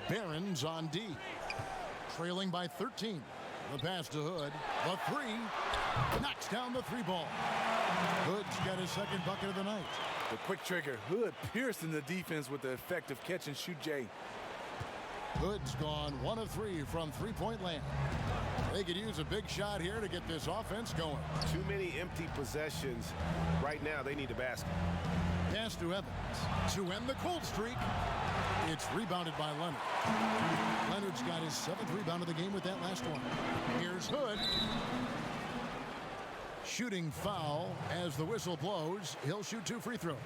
Barons on D. Trailing by 13. The pass to Hood. The three. Knocks down the three ball. Hood's got his 2nd bucket of the night. The quick trigger. Hood piercing the defense with the effective catch and shoot J. Hood's gone 1 of 3 from three-point land. They could use a big shot here to get this offense going. Too many empty possessions. Right now, they need a basket. Pass to Evans to end the cold streak. It's rebounded by Leonard. Leonard's got his 7th rebound of the game with that last one. Here's Hood. Shooting foul as the whistle blows. He'll shoot 2 free throws.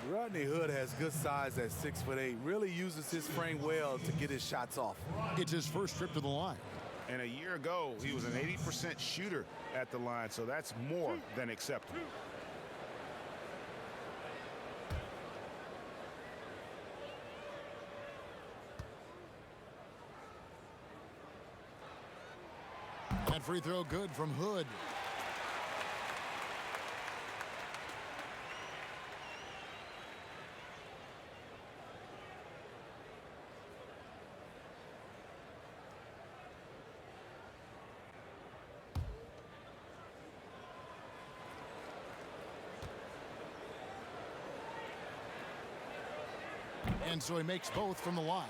Rodney Hood has good size at 6'8". Really uses his frame well to get his shots off. It's his first trip to the line. And a year ago, he was an 80% shooter at the line, so that's more than acceptable. That free throw good from Hood. And so he makes both from the line.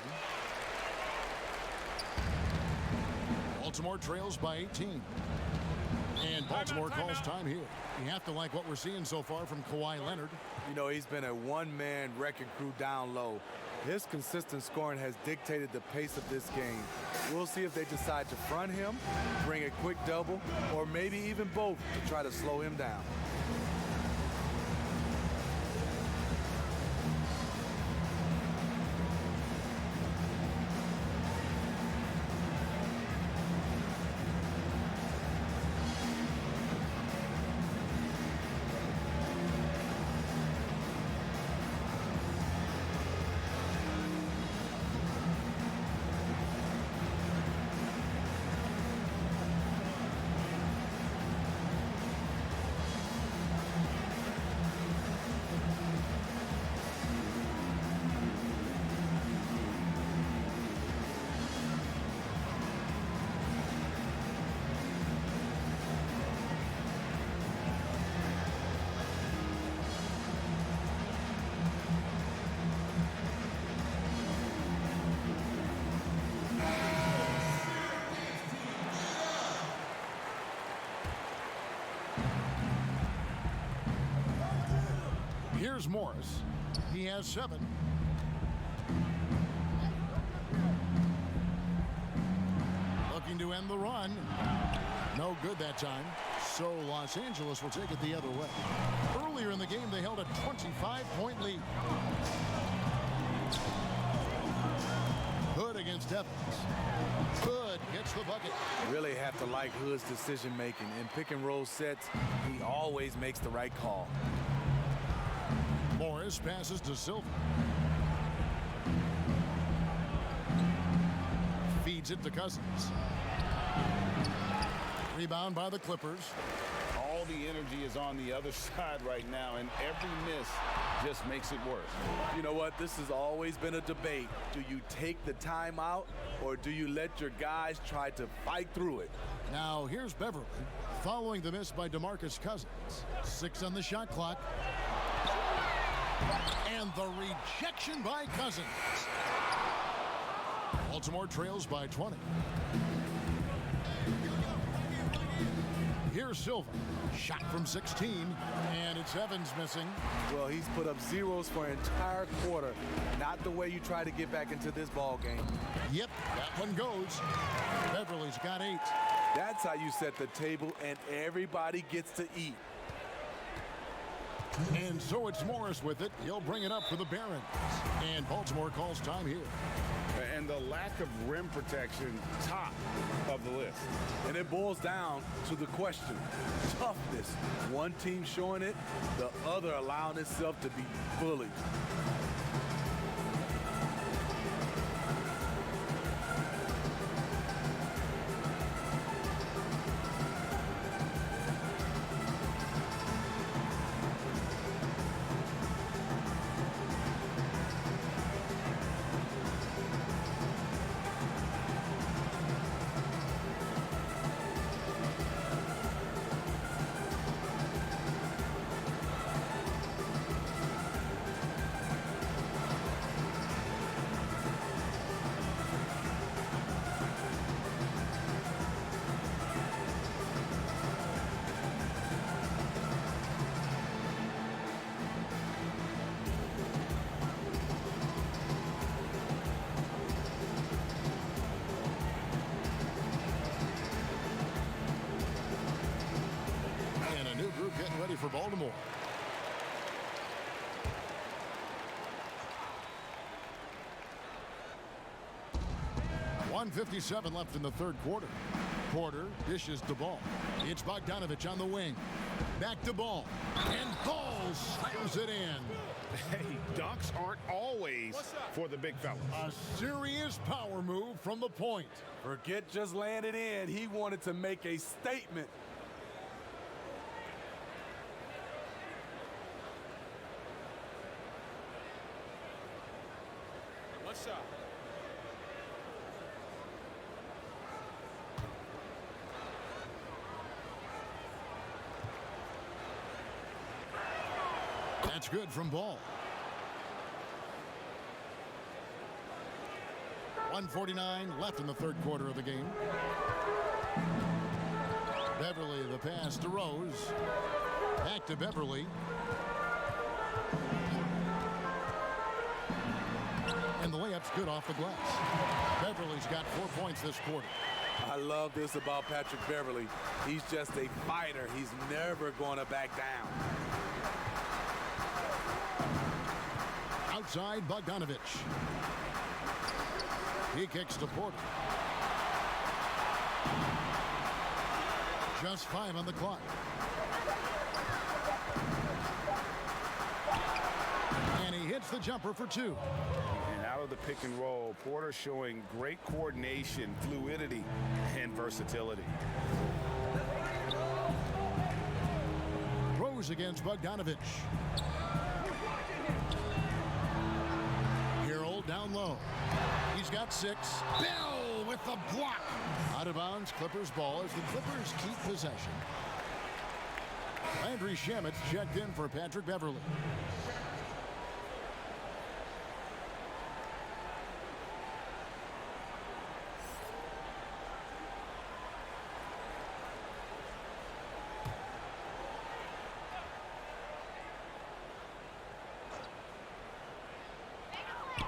Baltimore trails by 18. And Baltimore calls time here. You have to like what we're seeing so far from Kawhi Leonard. You know, he's been a one-man wrecking crew down low. His consistent scoring has dictated the pace of this game. We'll see if they decide to front him, bring a quick double, or maybe even both to try to slow him down. Here's Morris. He has 7. Looking to end the run. No good that time. So Los Angeles will take it the other way. Earlier in the game, they held a 25-point lead. Hood against Evans. Hood gets the bucket. Really have to like Hood's decision-making. In pick-and-roll sets, he always makes the right call. Morris passes to Silva. Feeds it to Cousins. Rebound by the Clippers. All the energy is on the other side right now, and every miss just makes it worse. You know what? This has always been a debate. Do you take the timeout, or do you let your guys try to fight through it? Now here's Beverly following the miss by DeMarcus Cousins. 6 on the shot clock. And the rejection by Cousins. Baltimore trails by 20. Here's Silva. Shot from 16, and it's Evans missing. Well, he's put up zeros for an entire quarter. Not the way you try to get back into this ball game. Yep, that one goes. Beverly's got 8. That's how you set the table, and everybody gets to eat. And so it's Morris with it. He'll bring it up for the Barons. And Baltimore calls time here. And the lack of rim protection, top of the list. And it boils down to the question, toughness. One team showing it, the other allowing itself to be bullied. Getting ready for Baltimore. .157 left in the third quarter. Porter dishes the ball. It's Bogdanovich on the wing. Back to Ball. And Ball slams it in. Hey, dunks aren't always for the big fella. A serious power move from the point. Forget just laying it in. He wanted to make a statement. What's up? That's good from Ball. 1:49 left in the third quarter of the game. Beverly, the pass to Rose. Back to Beverly. And the layup's good off the glass. Beverly's got 4 points this quarter. I love this about Patrick Beverly. He's just a fighter. He's never going to back down. Outside, Bogdanovich. He kicks to Porter. Just 5 on the clock. And he hits the jumper for 2. And out of the pick and roll, Porter showing great coordination, fluidity, and versatility. Rose against Bogdanovich. Harold down low. He's got 6. Bell with the block. Out of bounds, Clippers ball as the Clippers keep possession. Landry Shamit's checked in for Patrick Beverly.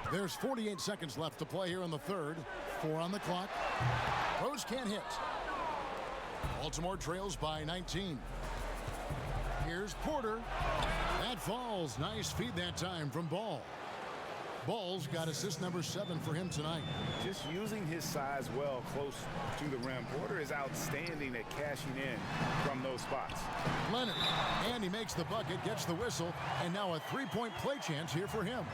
There's 48 seconds left to play here in the third. 4 on the clock. Rose can't hit. Baltimore trails by 19. Here's Porter. That falls. Nice feed that time from Ball. Ball's got assist number 7 for him tonight. Just using his size well close to the rim. Porter is outstanding at cashing in from those spots. Leonard. And he makes the bucket, gets the whistle, and now a 3-point play chance here for him.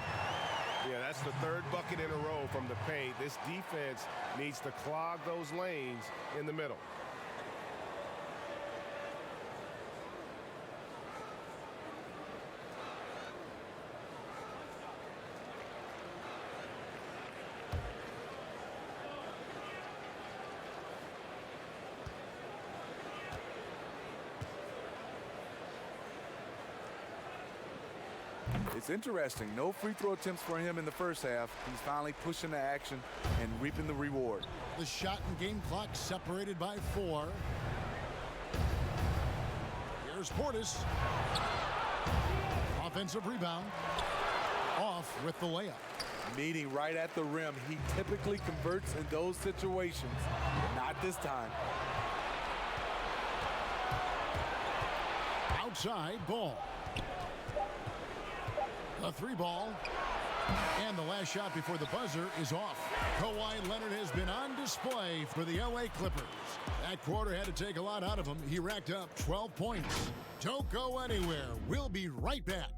Yeah, that's the third bucket in a row from the paint. This defense needs to clog those lanes in the middle. It's interesting. No free throw attempts for him in the first half. He's finally pushing the action and reaping the reward. The shot and game clock separated by 4. Here's Portis. Offensive rebound. Off with the layup. Meeting right at the rim. He typically converts in those situations. Not this time. Outside, Ball. A 3 ball. And the last shot before the buzzer is off. Kawhi Leonard has been on display for the LA Clippers. That quarter had to take a lot out of him. He racked up 12 points. Don't go anywhere. We'll be right back.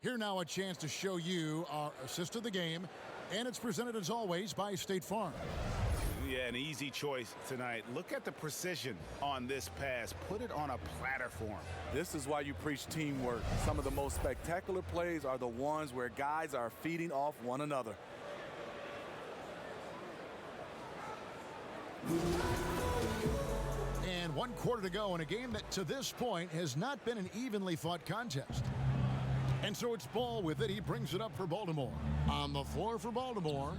Here now a chance to show you our assist of the game, and it's presented as always by State Farm. Yeah, an easy choice tonight. Look at the precision on this pass. Put it on a platter for him. This is why you preach teamwork. Some of the most spectacular plays are the ones where guys are feeding off one another. And 1 quarter to go in a game that to this point has not been an evenly fought contest. And so it's Ball with it. He brings it up for Baltimore. On the floor for Baltimore,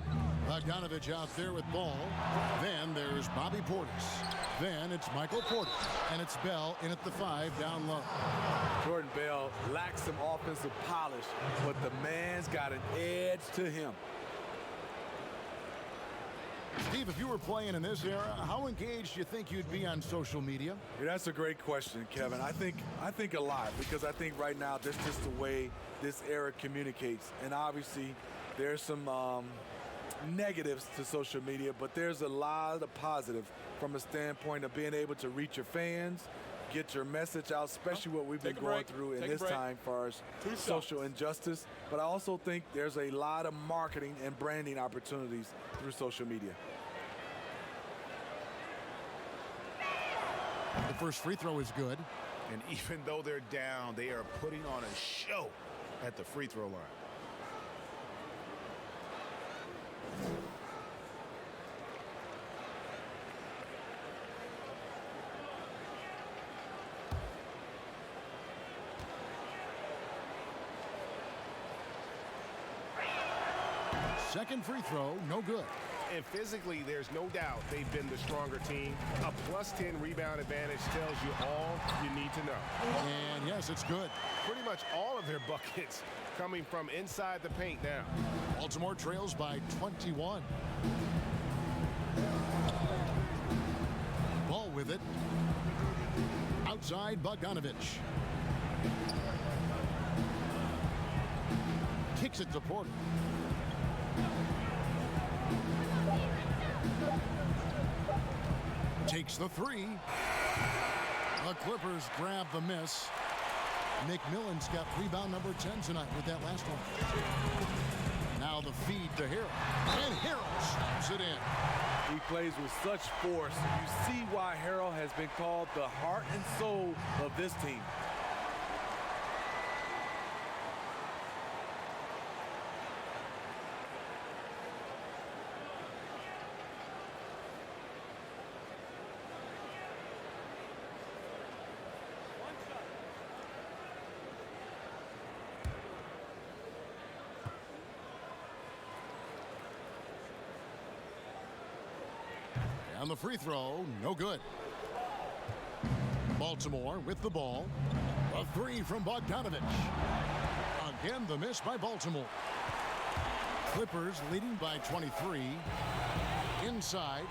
Bogdanovich out there with Ball. Then there's Bobby Portis. Then it's Michael Porter. And it's Bell in at the 5 down low. Jordan Bell lacks some offensive polish, but the man's got an edge to him. Steve, if you were playing in this era, how engaged do you think you'd be on social media? Yeah, that's a great question, Kevin. I think a lot, because I think right now that's just the way this era communicates. And obviously there's some negatives to social media, but there's a lot of positive from a standpoint of being able to reach your fans, get your message out, especially what we've been going through in this time as far as social injustice. But I also think there's a lot of marketing and branding opportunities through social media. The first free throw is good. And even though they're down, they are putting on a show at the free throw line. Second free throw, no good. And physically, there's no doubt they've been the stronger team. A +10 rebound advantage tells you all you need to know. And yes, it's good. Pretty much all of their buckets coming from inside the paint now. Baltimore trails by 21. Ball with it. Outside, Bogdanovich. Kicks it to Porter. Takes the three. The Clippers grab the miss. McMillan's got rebound number 10 tonight with that last one. Now the feed to Harrell. And Harrell slams it in. He plays with such force. You see why Harrell has been called the heart and soul of this team. And the free throw, no good. Baltimore with the ball. A three from Bogdanovich. Again, the miss by Baltimore. Clippers leading by 23. Inside.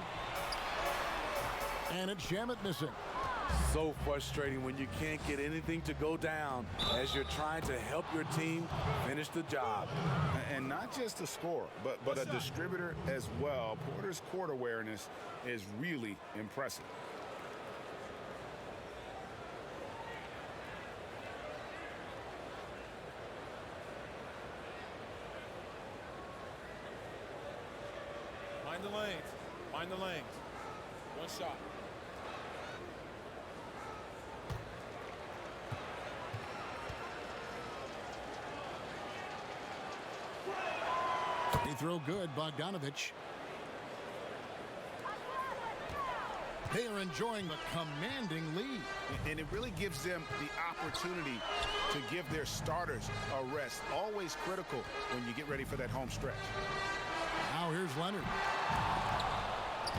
And it's Shamet missing. So frustrating when you can't get anything to go down as you're trying to help your team finish the job. And not just a scorer, but a distributor as well. Porter's court awareness is really impressive. Mind the lanes. Mind the lanes. One shot. Free throw good, Bogdanovich. They are enjoying the commanding lead. And it really gives them the opportunity to give their starters a rest. Always critical when you get ready for that home stretch. Now here's Leonard.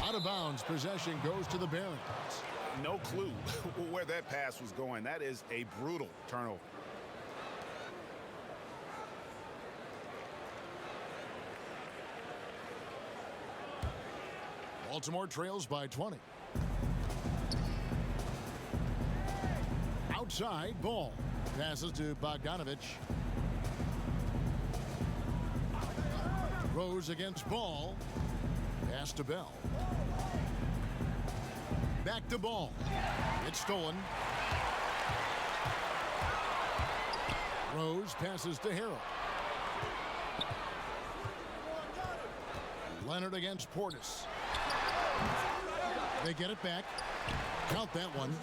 Out of bounds, possession goes to the Barons. No clue where that pass was going. That is a brutal turnover. Baltimore trails by 20. Outside, ball. Passes to Bogdanovich. Rose against Ball. Pass to Bell. Back to Ball. It's stolen. Rose passes to Harrell. Leonard against Portis. They get it back. Count that one.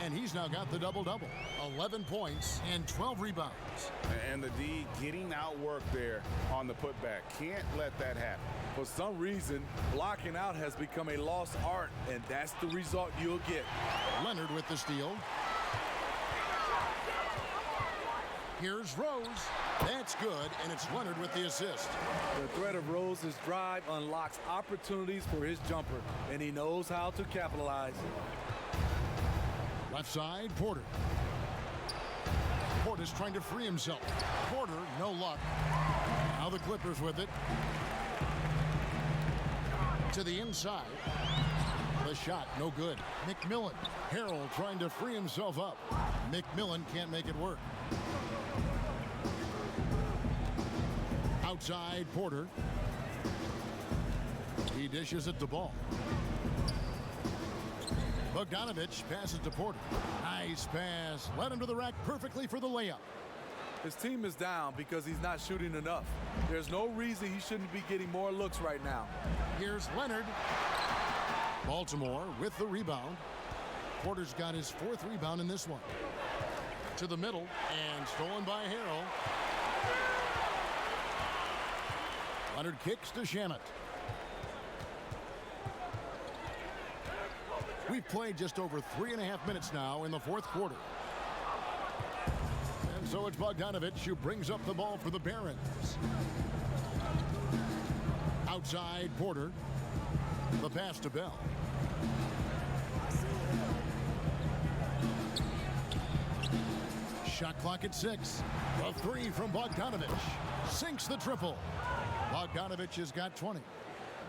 And he's now got the double-double. 11 points and 12 rebounds. And the D getting outworked there on the putback. Can't let that happen. For some reason, blocking out has become a lost art, and that's the result you'll get. Leonard with the steal. Here's Rose. That's good, and it's Leonard with the assist. The threat of Rose's drive unlocks opportunities for his jumper, and he knows how to capitalize. Left side, Porter. Porter's trying to free himself. Porter, no luck. Now the Clippers with it. To the inside. The shot, no good. McMillan. Harrell trying to free himself up. McMillan can't make it work. Outside, Porter. He dishes it to Ball. Bogdanovich passes to Porter. Nice pass. Led him to the rack perfectly for the layup. His team is down because he's not shooting enough. There's no reason he shouldn't be getting more looks right now. Here's Leonard. Baltimore with the rebound. Porter's got his 4th rebound in this one. To the middle and stolen by Harrell. Leonard kicks to Shamet. We've played just over 3.5 minutes now in the 4th quarter. And so it's Bogdanovich who brings up the ball for the Barons. Outside, Porter. The pass to Bell. Shot clock at 6. A 3 from Bogdanovich. Sinks the triple. Bogdanovich has got 20.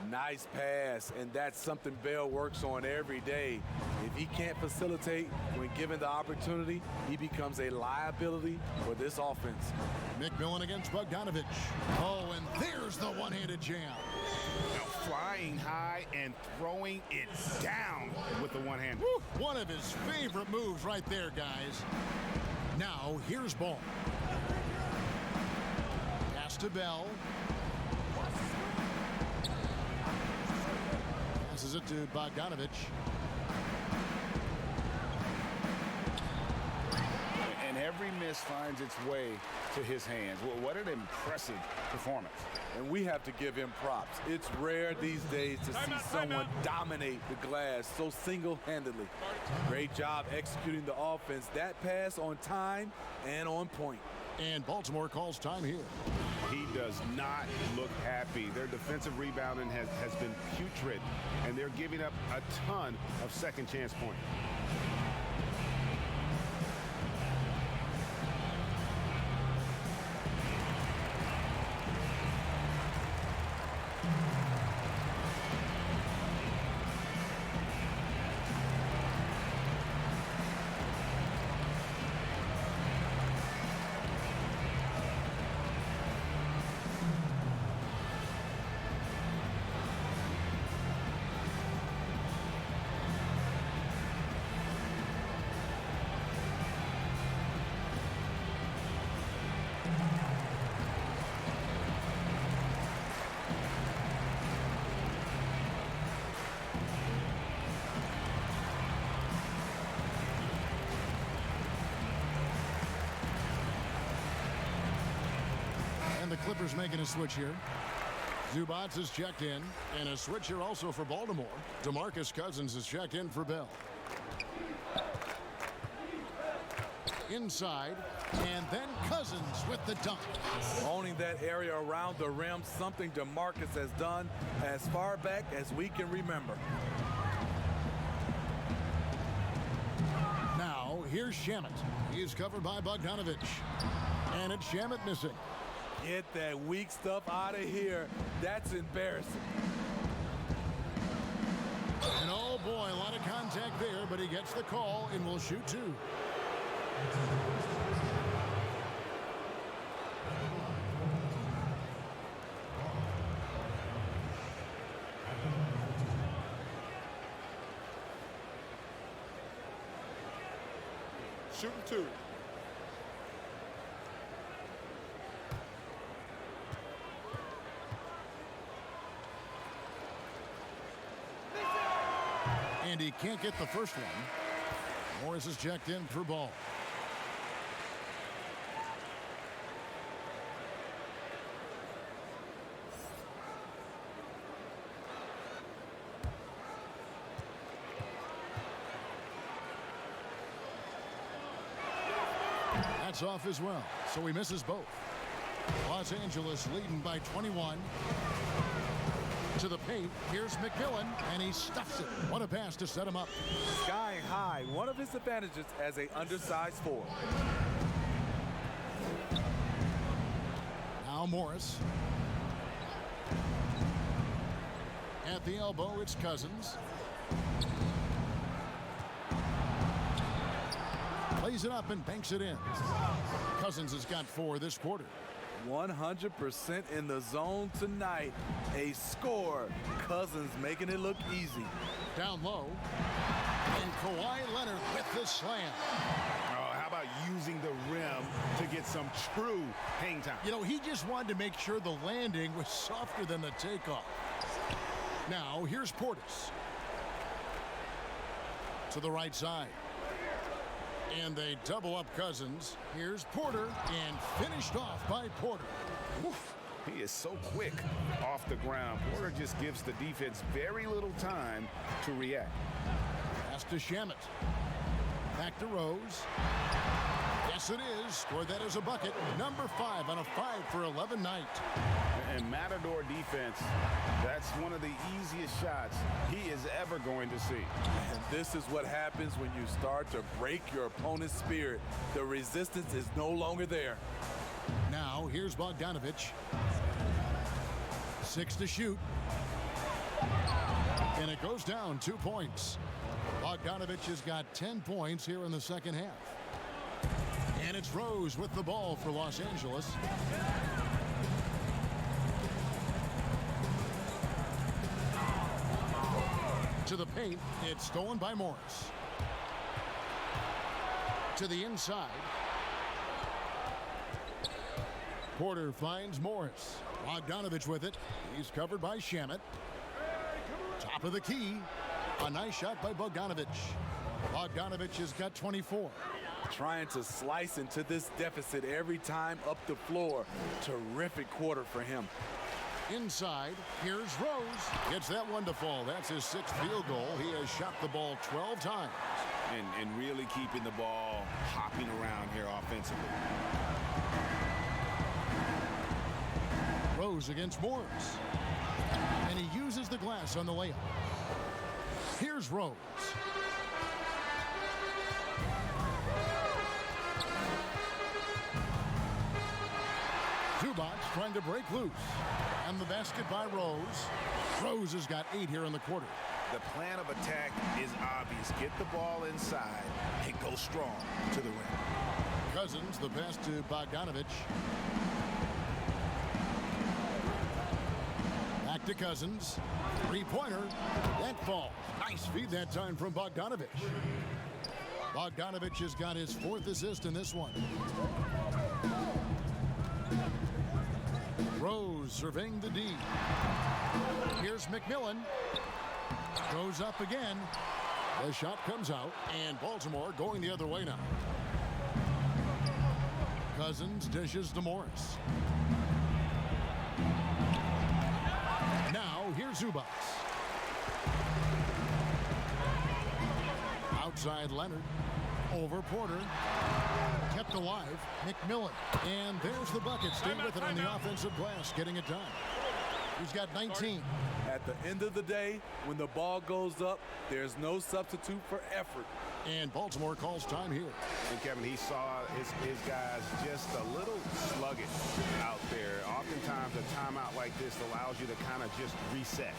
Nice pass, and that's something Bell works on every day. If he can't facilitate when given the opportunity, he becomes a liability for this offense. McMillan against Bogdanovich. Oh, and there's the one-handed jam. Now flying high and throwing it down with the one hand. One of his favorite moves right there, guys. Now, here's Ball. Pass to Bell. Passes it to Bogdanovich. And every miss finds its way to his hands. Well, what an impressive performance. And we have to give him props. It's rare these days to see someone dominate the glass so single-handedly. Great job executing the offense. That pass on time and on point. And Baltimore calls time here. He does not look happy. Their defensive rebounding has been putrid, and they're giving up a ton of second chance points. And the Clippers making a switch here. Zubats has checked in, and a switch here also for Baltimore. DeMarcus Cousins has checked in for Bell. Inside, and then Cousins with the dunk. Owning that area around the rim, something DeMarcus has done as far back as we can remember. Now, here's Shamet. He's covered by Bogdanovich. And it's Shamet missing. Get that weak stuff out of here. That's embarrassing. And oh boy, a lot of contact there, but he gets the call and will shoot two. Shooting two. And he can't get the first one. Morris is checked in for Ball. That's off as well, so he misses both. Los Angeles leading by 21. To the paint, here's McMillan, and he stuffs it. What a pass to set him up. Skying high, one of his advantages as an undersized forward. Now Morris. At the elbow, it's Cousins. Plays it up and banks it in. Cousins has got 4 this quarter. 100% in the zone tonight. A score. Cousins making it look easy. Down low. And Kawhi Leonard with the slam. Oh, how about using the rim to get some true hang time? You know, he just wanted to make sure the landing was softer than the takeoff. Now, here's Portis. To the right side. And they double up Cousins. Here's Porter, and finished off by Porter. Oof. He is so quick off the ground. Porter just gives the defense very little time to react. Pass to Shamet. Back to Rose. Yes, it is. Scored that as a bucket. Number 5 on a 5-for-11 night. And Matador defense, that's one of the easiest shots he is ever going to see. And this is what happens when you start to break your opponent's spirit. The resistance is no longer there. Now, here's Bogdanovich. 6 to shoot. And it goes down 2 points. Bogdanovich has got 10 points here in the second half. And it's Rose with the ball for Los Angeles. To the paint, it's stolen by Morris. To the inside. Porter finds Morris. Bogdanovich with it. He's covered by Shamet. Top of the key. A nice shot by Bogdanovich. Bogdanovich has got 24. Trying to slice into this deficit every time up the floor. Terrific quarter for him. Inside, here's Rose. Gets that one to fall. That's his 6th field goal. He has shot the ball 12 times. And really keeping the ball hopping around here offensively. Rose against Morris. And he uses the glass on the layup. Here's Rose. Zubac trying to break loose. And the basket by Rose. Rose has got 8 here in the quarter. The plan of attack is obvious. Get the ball inside and go strong to the rim. Cousins, the pass to Bogdanovich. Back to Cousins. 3-pointer. That falls. Nice feed that time from Bogdanovich. Bogdanovich has got his 4th assist in this one. Rose surveying the D. Here's McMillan. Goes up again. The shot comes out, and Baltimore going the other way now. Cousins dishes to Morris. Now, here's Zubac. Outside Leonard. Over Porter. Kept alive. McMillan. And there's the bucket. Staying with it on the offensive glass. Getting it done. He's got 19. At the end of the day, when the ball goes up, there's no substitute for effort. And Baltimore calls time here. And Kevin, he saw his guys just a little sluggish out there. Oftentimes a timeout like this allows you to kind of just reset.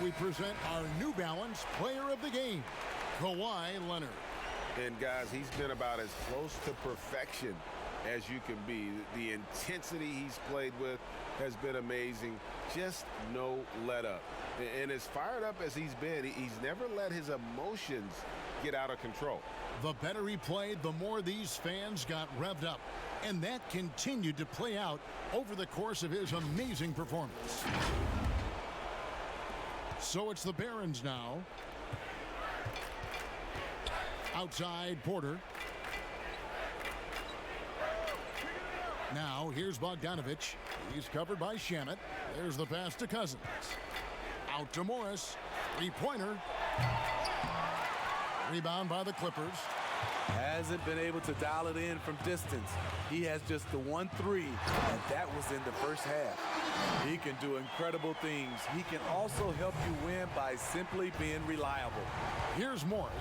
We present our New Balance Player of the Game, Kawhi Leonard. And guys, he's been about as close to perfection as you can be. The intensity he's played with has been amazing. Just no let up. And as fired up as he's been, he's never let his emotions get out of control. The better he played, the more these fans got revved up. And that continued to play out over the course of his amazing performance. So it's the Barons now. Outside Porter. Now here's Bogdanovich. He's covered by Shamet. There's the pass to Cousins. Out to Morris. Three-pointer. Rebound by the Clippers. Hasn't been able to dial it in from distance. He has just the 1-3, and that was in the first half. He can do incredible things. He can also help you win by simply being reliable. Here's Morris.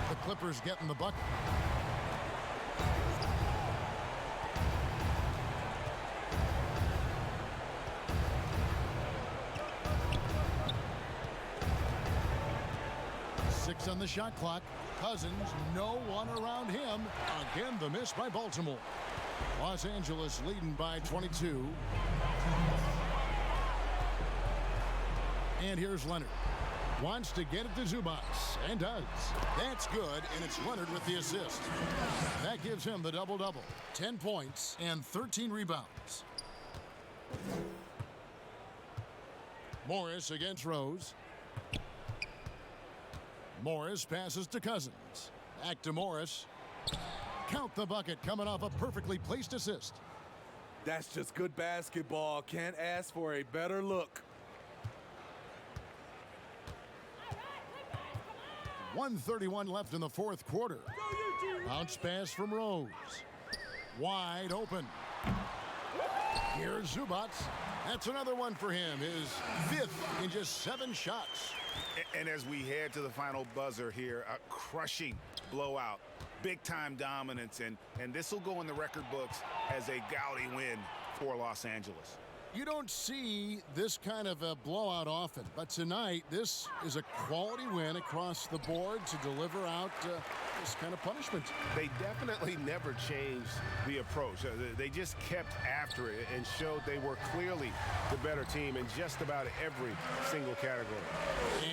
The Clippers getting the bucket. Six on the shot clock. Cousins, no one around him. Again, the miss by Baltimore. Los Angeles leading by 22. And here's Leonard. Wants to get it to Zubac, and does. That's good, and it's Leonard with the assist. That gives him the double-double. 10 points and 13 rebounds. Morris against Rose. Morris passes to Cousins. Back to Morris. Count the bucket coming off a perfectly placed assist. That's just good basketball. Can't ask for a better look. 1:31 left in the fourth quarter. Bounce pass from Rose. Wide open. Here's Zubac. That's another one for him. His fifth in just 7 shots. And as we head to the final buzzer here, a crushing blowout, big-time dominance, and this will go in the record books as a gaudy win for Los Angeles. You don't see this kind of a blowout often, but tonight this is a quality win across the board to deliver out this kind of punishment. They definitely never changed the approach. They just kept after it and showed they were clearly the better team in just about every single category.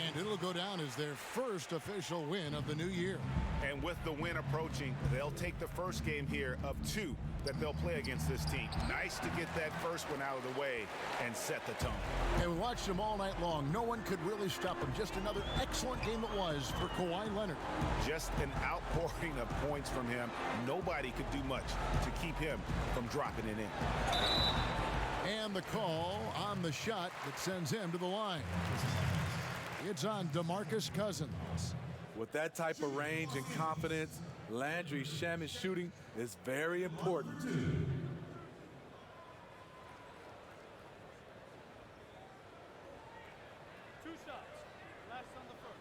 And it'll go down as their first official win of the new year. And with the win approaching, they'll take the first game here of 2 that they'll play against this team. Nice to get that first one out of the way and set the tone. And we watched them all night long. No one could really stop them. Just another excellent game it was for Kawhi Leonard. Just an outpouring of points from him. Nobody could do much to keep him from dropping it in. And the call on the shot that sends him to the line. It's on DeMarcus Cousins. With that type of range and confidence, Landry Shamet's shooting is very important. 2 shots. Last on the first.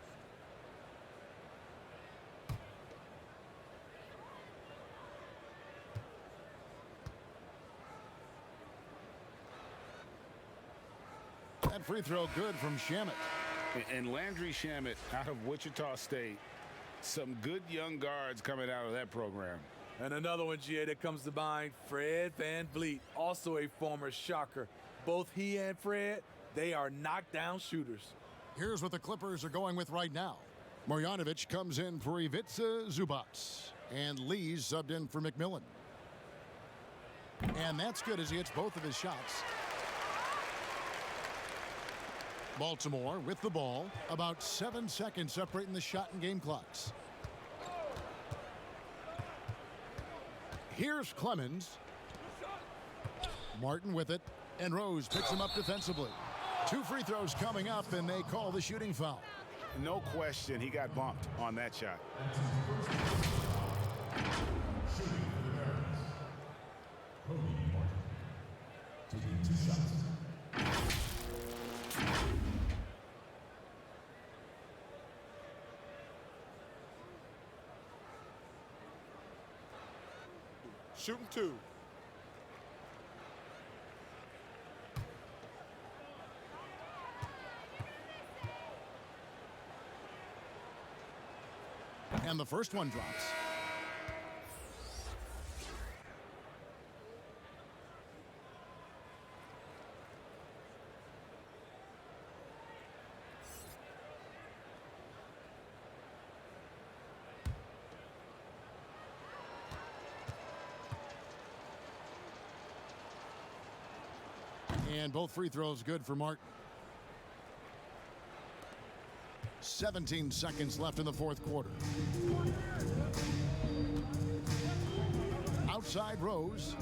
That free throw good from Shamet. And Landry Shamet out of Wichita State. Some good young guards coming out of that program. And another one, GA, that comes to mind, Fred VanVleet, also a former Shocker. Both he and Fred, they are knockdown shooters. Here's what the Clippers are going with right now. Marjanovic comes in for Ivica Zubac. And Lee's subbed in for McMillan. And that's good as he hits both of his shots. Baltimore with the ball. About 7 seconds separating the shot and game clocks. Here's Clemens. Martin with it. And Rose picks him up defensively. 2 free throws coming up, and they call the shooting foul. No question, he got bumped on that shot. Shooting 2. And the first one drops. And both free throws good for Martin. 17 seconds left in the fourth quarter. Outside Rose.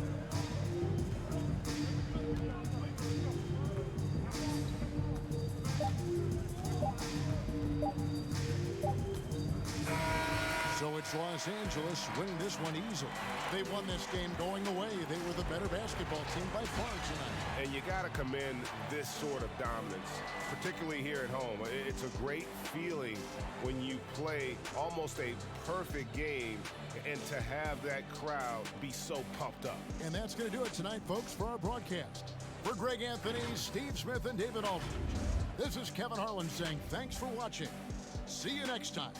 So it's Los Angeles winning this one easily. They won this game going away. They were the better basketball team by far tonight. And you got to commend this sort of dominance, particularly here at home. It's a great feeling when you play almost a perfect game and to have that crowd be so pumped up. And that's going to do it tonight, folks, for our broadcast. For Greg Anthony, Steve Smith, and David Aldridge, this is Kevin Harlan saying thanks for watching. See you next time.